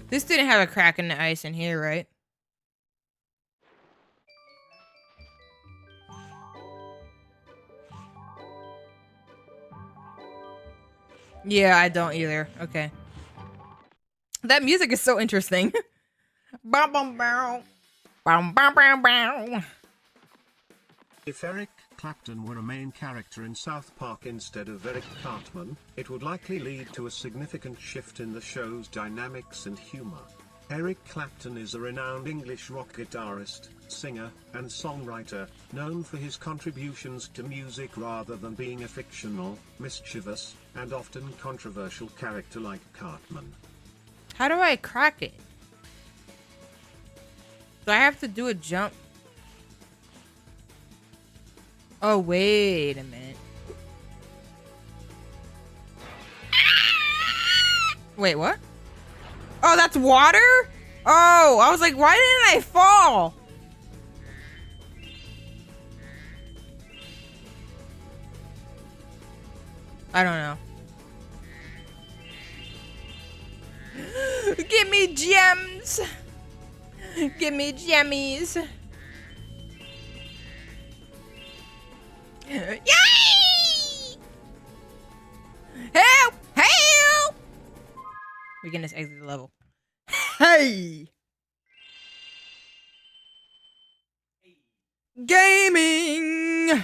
This didn't have a crack in the ice in here, right? Yeah, I don't either. Okay. That music is so interesting. Bum, bum, bum. Bum, bum, bum, bum. If Eric Clapton were a main character in South Park instead of Eric Cartman, it would likely lead to a significant shift in the show's dynamics and humor. Eric Clapton is a renowned English rock guitarist, singer, and songwriter, known for his contributions to music rather than being a fictional, mischievous, and often controversial character like Cartman. How do I crack it? Do I have to do a jump? Oh, wait a minute. Wait, what? Oh, that's water? Oh, I was like, why didn't I fall? I don't know. Give me gems. Give me gemmies. Yay! Help! Help! We can just exit the level. Hey! Gaming!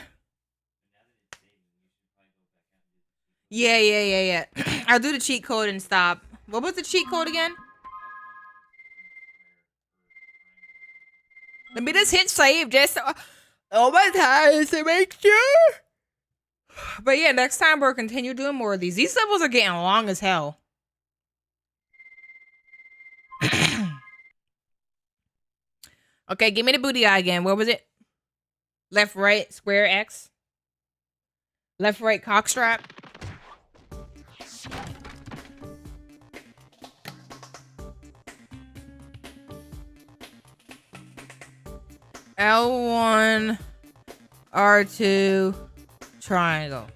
Yeah. I'll do the cheat code and stop. What was the cheat code again? Let me just hit save just all my time to make sure. But yeah, next time we'll continue doing more of these. These levels are getting long as hell. Okay, give me the booty eye again. What was it? Left, right, square X. Left, right, cockstrap. L1, R2, triangle.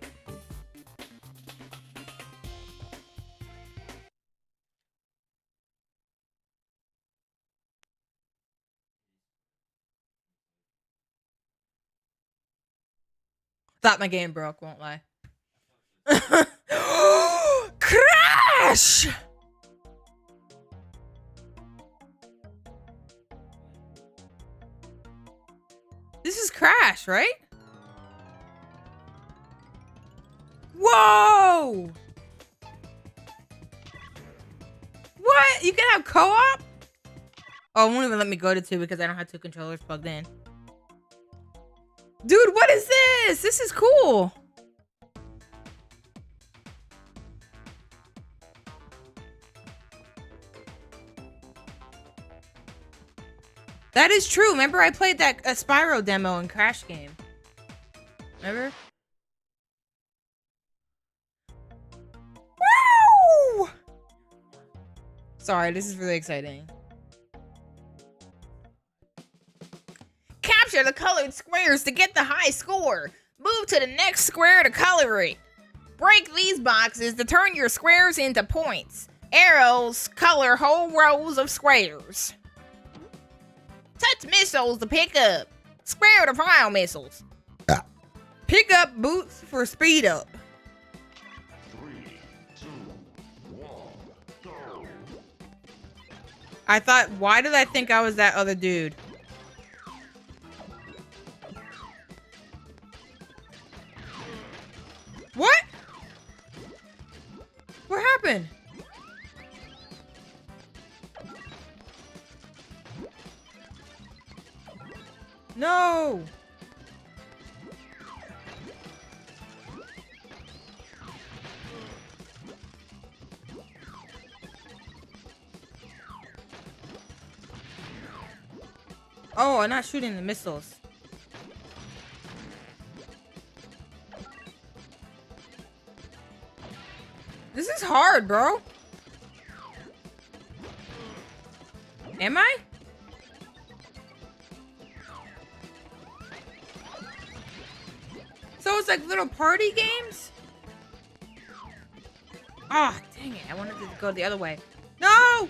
Thought my game broke, won't lie. Crash! This is Crash, right? Whoa! What? You can have co-op? Oh, it won't even let me go to 2 because I don't have 2 controllers plugged in. Dude, what is this? This is cool. That is true. Remember I played that Spyro demo in Crash Game. Remember? Woo! Sorry, this is really exciting. Capture the colored squares to get the high score. Move to the next square to color it. Break these boxes to turn your squares into points. Arrows color whole rows of squares. Touch missiles to pick up. Square to fire missiles. Pick up boots for speed up. 3, 2, 1, go. I thought, why did I think I was that other dude? What? What happened? No. Oh, I'm not shooting the missiles. This is hard, bro. Am I? So it's like little party games? Ah, oh, dang it. I wanted to go the other way. No!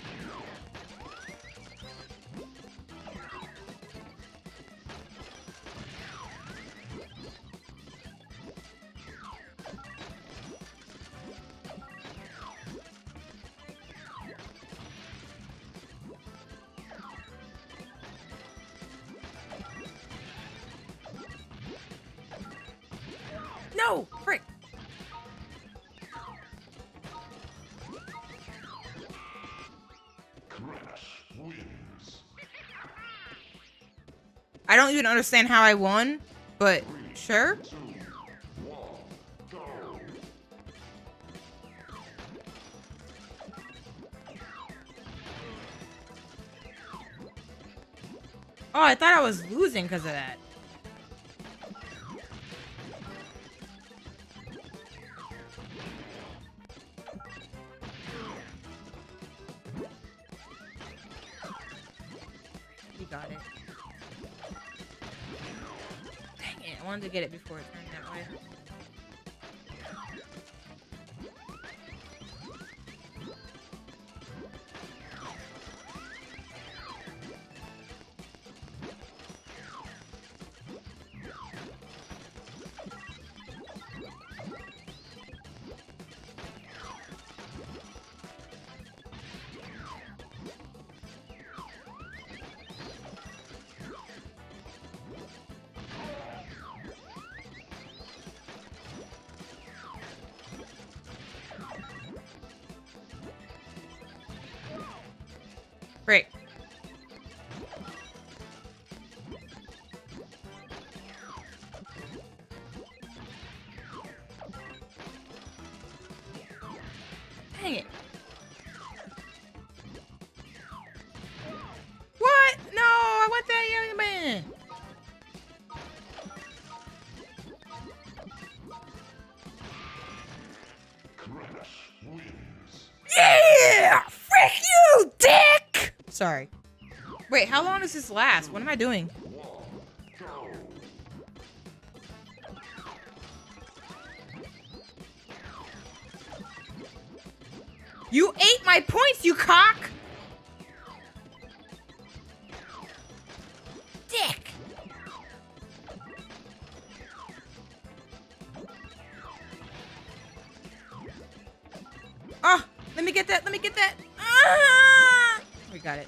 No! Frick! Crash wins. I don't even understand how I won, but sure. 2, 1, go. Oh, I thought I was losing because of that. You got it. Dang it, I wanted to get it before it turned that way. Great. Dang it. What? No, I want that young man. Crash wins. Yeah! Frick you, dick! Sorry. Wait, how long does this last? What am I doing? 1, go. You ate my points, you cock! Dick! Oh, let me get that, let me get that. Ah! We got it.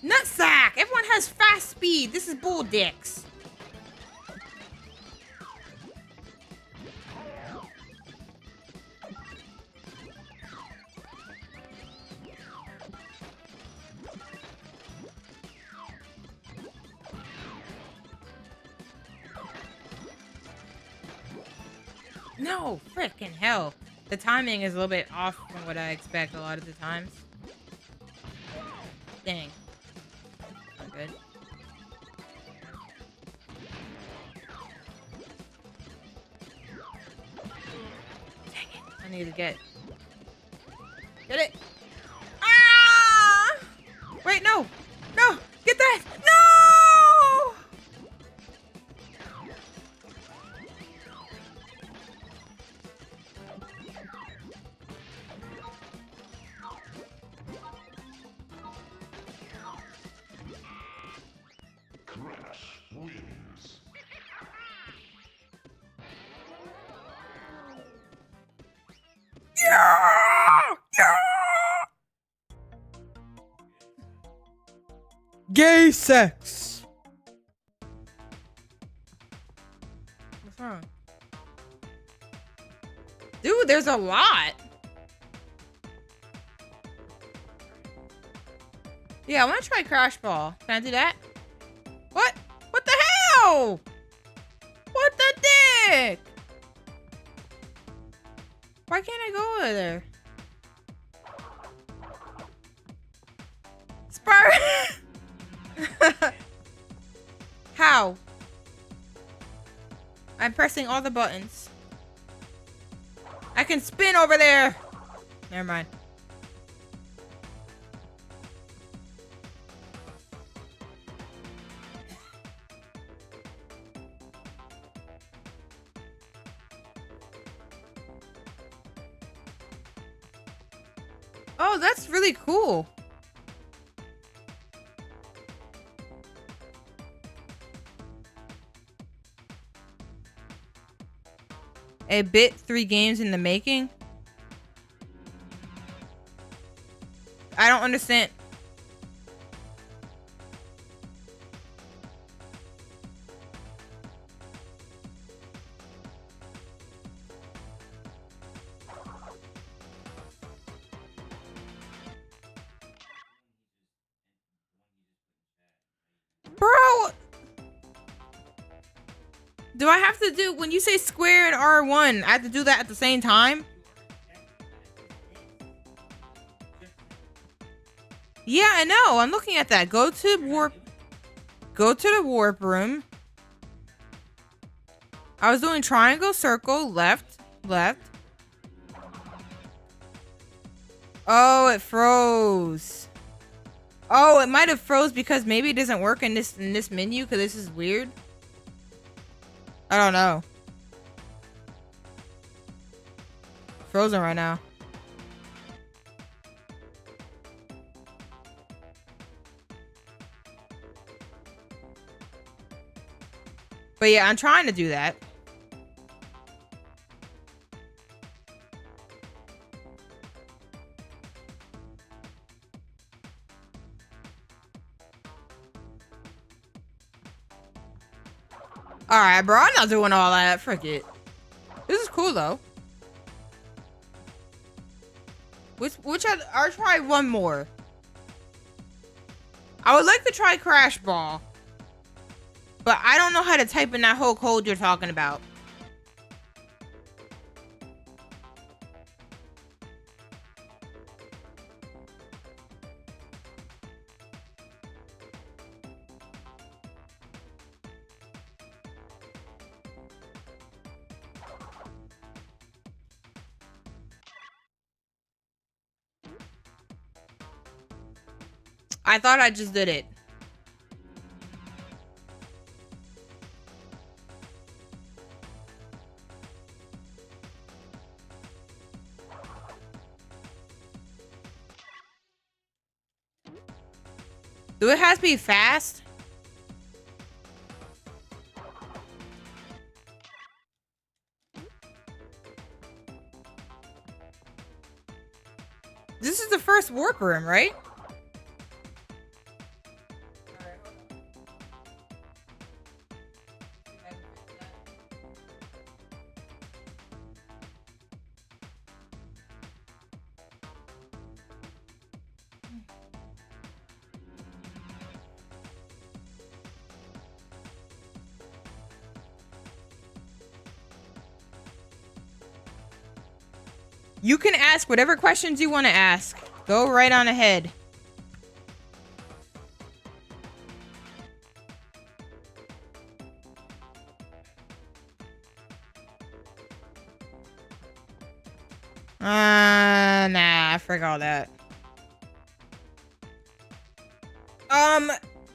Nutsack! Everyone has fast speed. This is bull dicks. No, frickin' hell. The timing is a little bit off from what I expect a lot of the times. Dang. Not good. Dang it. I need to get it. Ah! Wait, no. No. Get that. No! Crash wins. Gay sex. What's wrong? Dude, there's a lot. Yeah, I want to try Crash Ball. Can I do that? What? What the hell? What the dick? Why can't I go over there? Spyro. How? I'm pressing all the buttons. I can spin over there. Never mind. Oh, that's really cool. A bit 3 games in the making? I don't understand. Bro! Do I have to do, when you say square and R1, I have to do that at the same time? Yeah, I know. I'm looking at that. Go to the warp room. I was doing triangle, circle, left. Oh, it froze. Oh, it might have froze because maybe it doesn't work in this menu because this is weird. I don't know. Frozen right now. But yeah, I'm trying to do that. Alright, bro. I'm not doing all that. Frick it. This is cool, though. I'll try one more. I would like to try Crash Ball. But I don't know how to type in that whole code you're talking about. I thought I just did it. Do it have to be fast? This is the first warp room, right? You can ask whatever questions you want to ask. Go right on ahead. Nah, frick all that.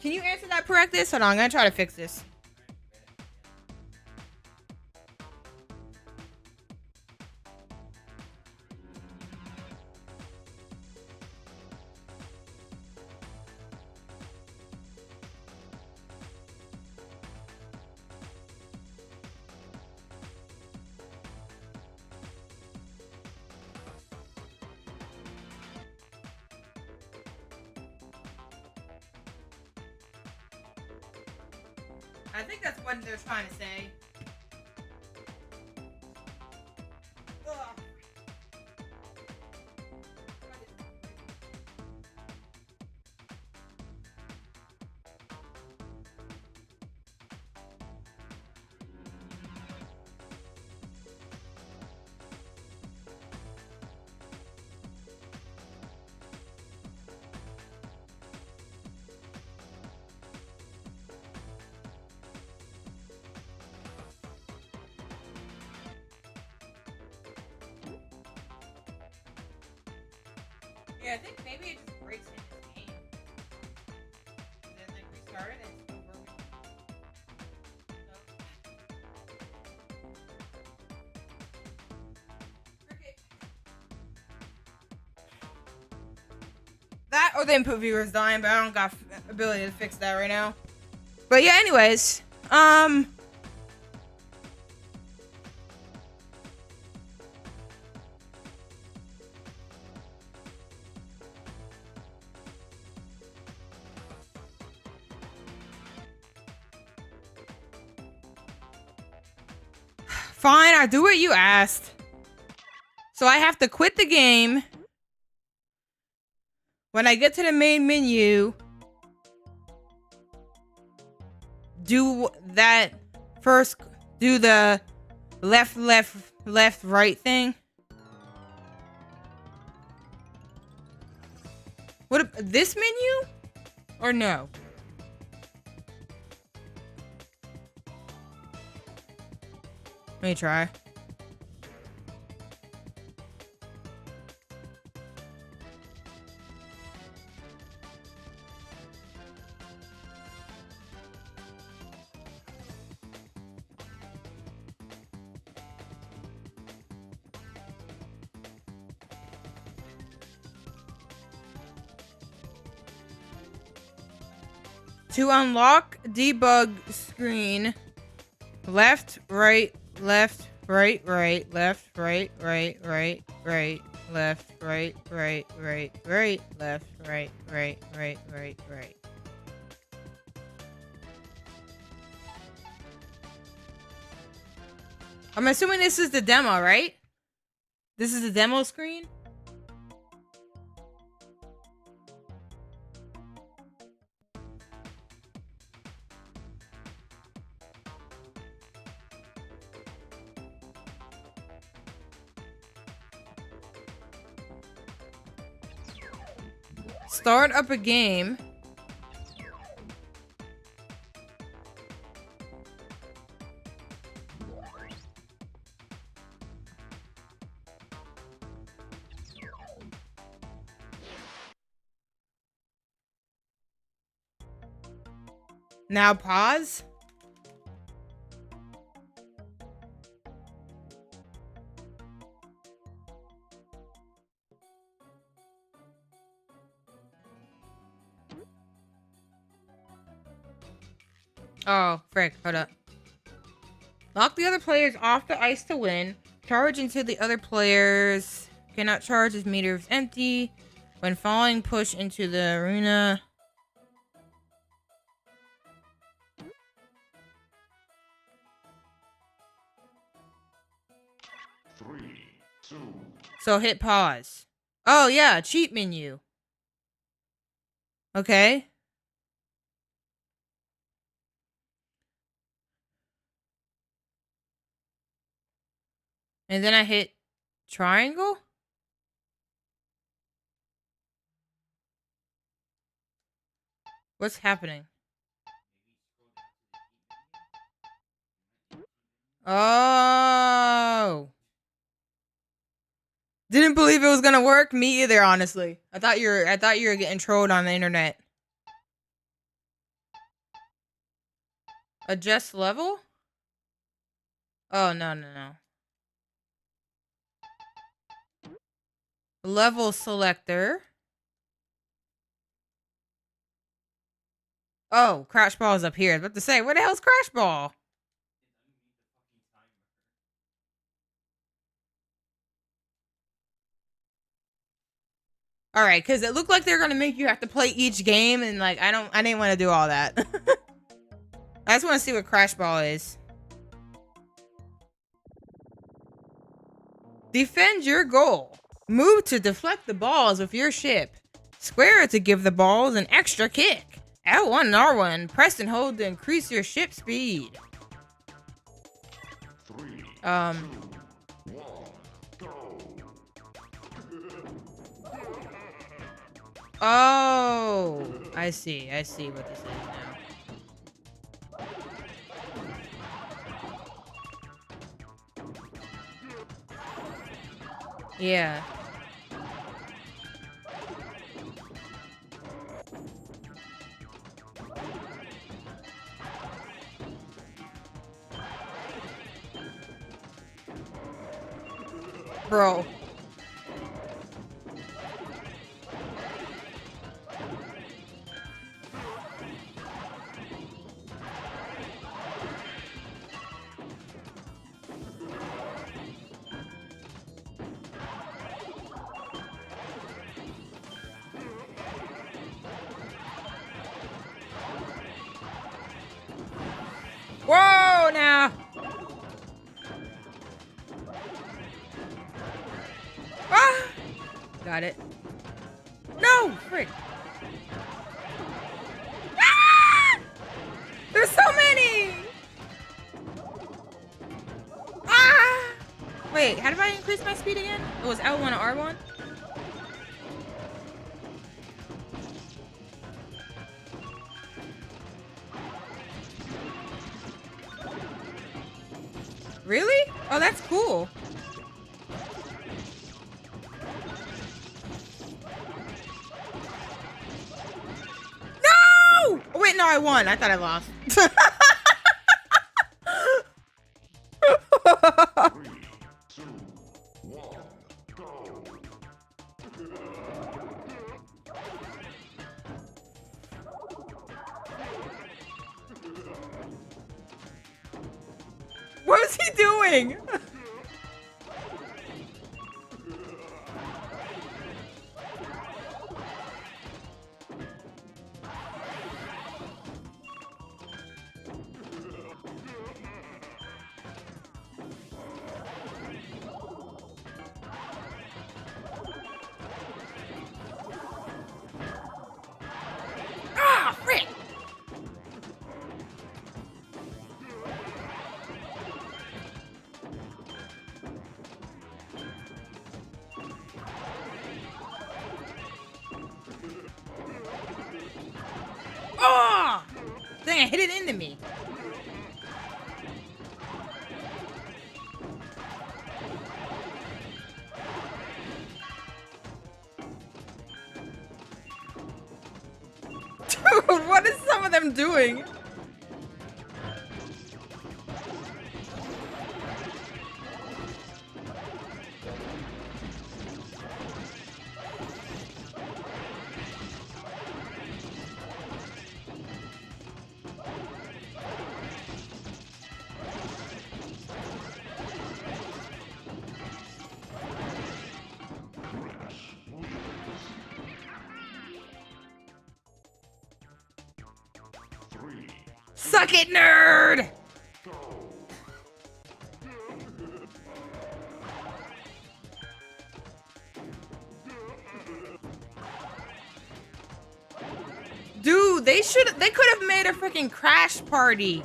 Can you answer that practice? Hold on, I'm gonna try to fix this. I think that's what they're trying to say. Ugh. Yeah, I think maybe it just breaks in this game. And then like restart it and it's still working. Okay. That or the input viewer is dying, but I don't got ability to fix that right now. But yeah, anyways, fine, I'll do what you asked. So I have to quit the game. When I get to the main menu, do that first, do the left, right thing. What, this menu? Or no? Let me try. To unlock debug screen, left, right, left, right, right, left, right, right, right, right, left, right, right, right, right, left, right, right, right, right, right. I'm assuming this is the demo, right? This is the demo screen? Start up a game. Now pause. Oh, frick. Hold up. Knock the other players off the ice to win. Charge into the other players. Cannot charge as meter is empty. When falling, push into the arena. Three, two. So hit pause. Oh, yeah. Cheat menu. Okay. And then I hit triangle. What's happening? Oh. Didn't believe it was gonna work. Me either, honestly. I thought you were getting trolled on the internet. Adjust level? Oh, no. Level selector. Oh, Crash Ball is up here. I was about to say, where the hell's Crash Ball? All right, because it looked like they're gonna make you have to play each game, and like I didn't want to do all that. I just want to see what Crash Ball is. Defend your goal. Move to deflect the balls with your ship. Square to give the balls an extra kick. L1 and R1, press and hold to increase your ship speed. 3, 2, 1, go. Oh, I see what this is now. Yeah. Bro. Whoa, now. Ah! Got it. No, frick. Ah! There's so many. Ah! Wait, how did I increase my speed again? It was L1 and R1? Really? Oh, that's cool. No! Oh, wait, no, I won. I thought I lost. 3, 2, 1, go. What is he doing? Ah, frick! Oh! Dang, I hit it into me. Dude, what is some of them doing? Suck it, nerd! Dude, they could have made a freaking crash party.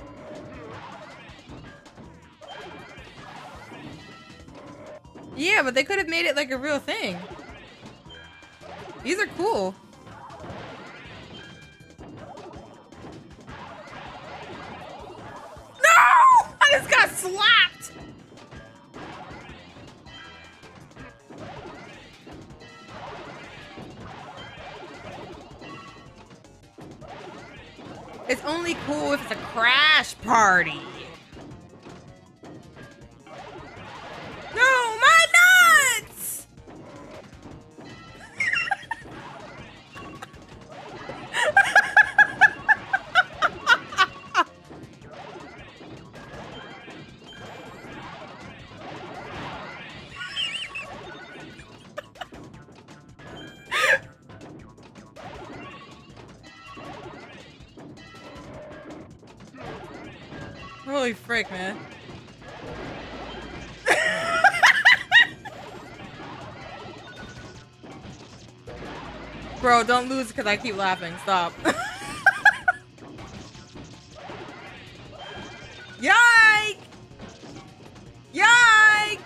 Yeah, but they could have made it like a real thing. These are cool. No! I just got slapped! It's only cool if it's a crash party. No, my nuts! Holy frick, man. Bro, don't lose because I keep laughing. Stop. Yike! Yike!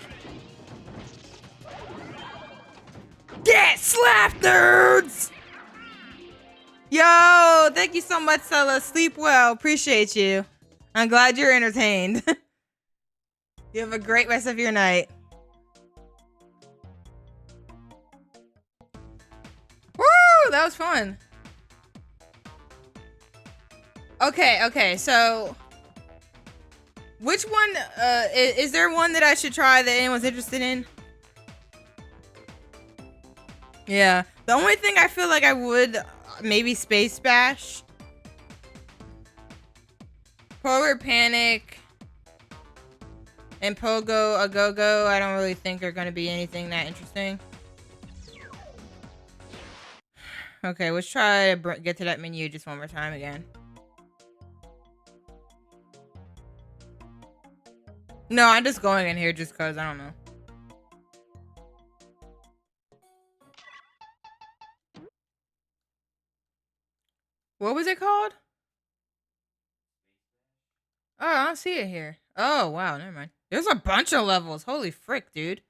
Get slapped, nerds! Yo, thank you so much, Sella. Sleep well. Appreciate you. I'm glad you're entertained. You have a great rest of your night. Woo! That was fun. Okay, so which one is there one that I should try that anyone's interested in? Yeah. The only thing I feel like I would maybe Space Bash. Polar Panic and Pogo a Go-Go I don't really think are going to be anything that interesting. Okay, let's try to get to that menu just one more time again. No, I'm just going in here just because I don't know. What was it called? Oh, I don't see it here. Oh, wow, never mind. There's a bunch of levels. Holy frick, dude.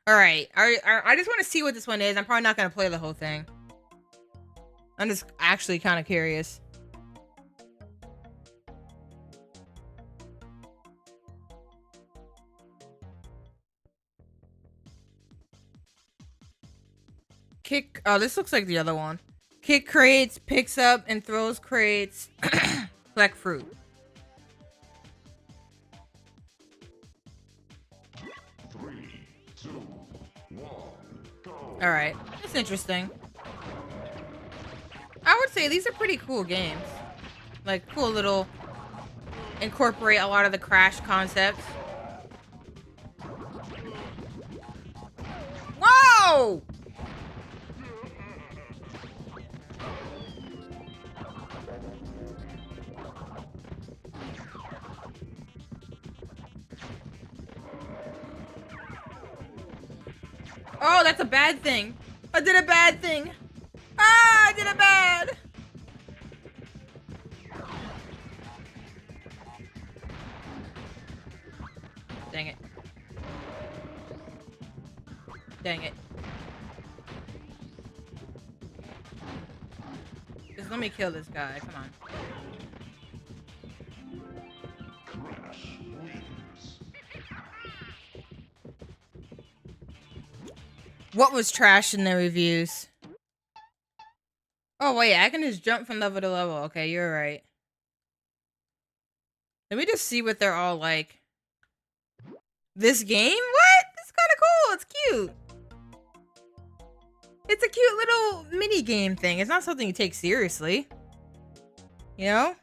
All right, I just want to see what this one is. I'm probably not going to play the whole thing. I'm just actually kind of curious. Kick. Oh, this looks like the other one. Kick crates, picks up and throws crates. Collect fruit. 3, 2, 1, go. All right, that's interesting. I would say these are pretty cool games. Like cool little incorporate a lot of the Crash concepts. Whoa! Oh, that's a bad thing. I did a bad thing. Ah, I did a bad. Dang it. Dang it. Just let me kill this guy. Come on. What was trash in the reviews? Oh, wait. I can just jump from level to level. Okay, you're right. Let me just see what they're all like. This game? What? It's kind of cool. It's cute. It's a cute little mini game thing. It's not something you take seriously. You know?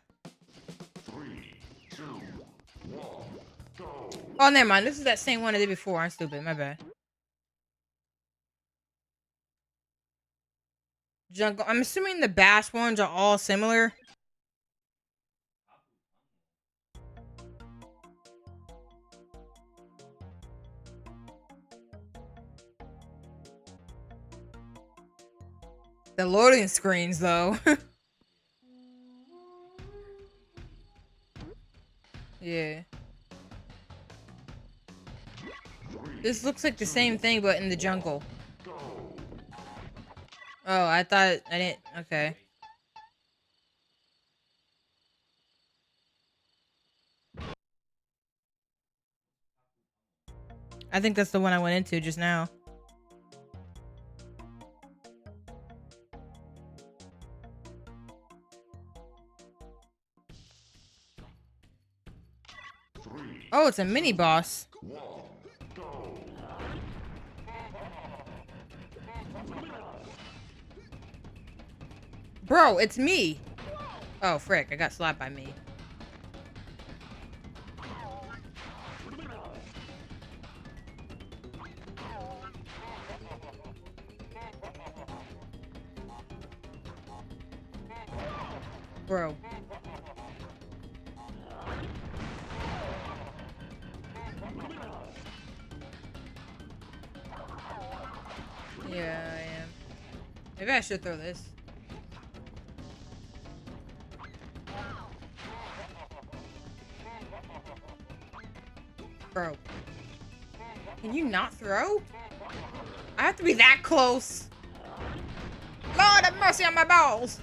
3, 2, 1, go. Oh, never mind. This is that same one I did before. I'm stupid. My bad. Jungle. I'm assuming the bass ones are all similar. The loading screens, though. Yeah. This looks like the same thing, but in the jungle. Oh, I thought I didn't. Okay. I think that's the one I went into just now. Oh, it's a mini boss. Bro, it's me. Oh, frick. I got slapped by me. Bro. Yeah, I am. Maybe I should throw this. Bro. Can you not throw? I have to be that close. Lord have mercy on my balls.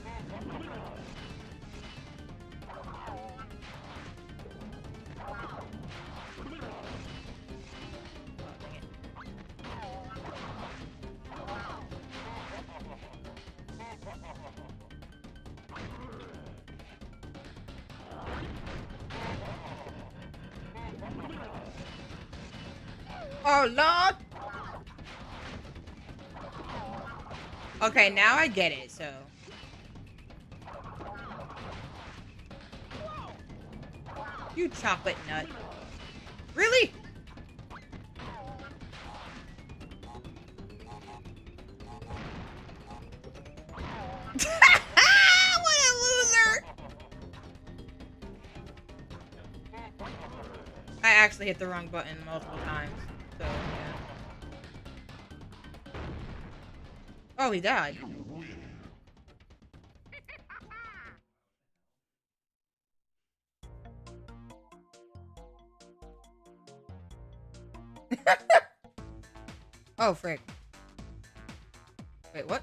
Oh, Lord. Okay, now I get it, so. You chocolate nut. Really? What a loser! I actually hit the wrong button multiple times. So, yeah. Oh, he died. Oh, frick. Wait, what?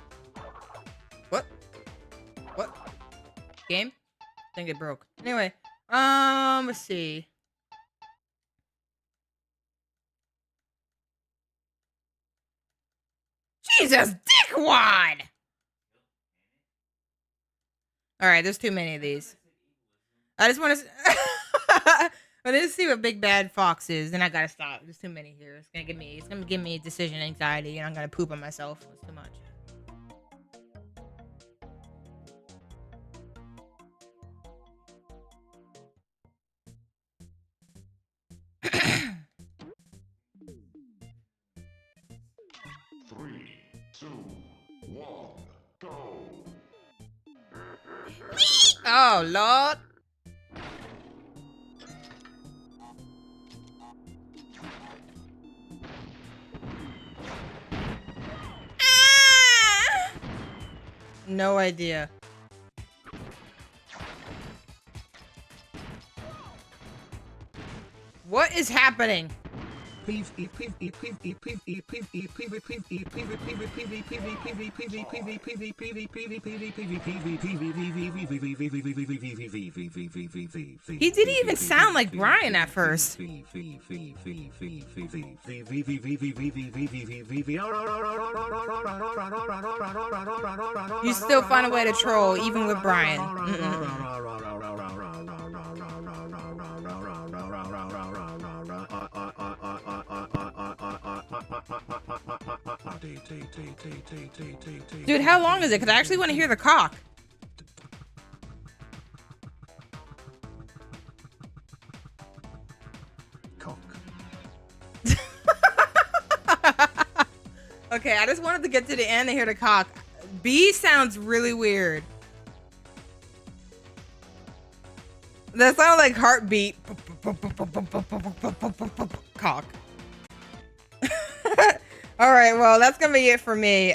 What? What? Game? I think it broke. Anyway, let's see. Jesus, dickwad! Alright, there's too many of these. I just want to... I need to see what Big Bad Fox is, then I gotta stop. There's too many here. It's gonna give me decision anxiety, and I'm gonna poop on myself. It's too much. 3, 2, 1, go! Oh, Lord. Ah! No idea. What is happening? He didn't even sound like Brian at first. You still find a way to troll, even with Brian. Dude, how long is it? Because I actually want to hear the cock. Cock. Okay, I just wanted to get to the end and hear the cock. B sounds really weird. That sounded like heartbeat. Cock. All right, well, that's gonna be it for me.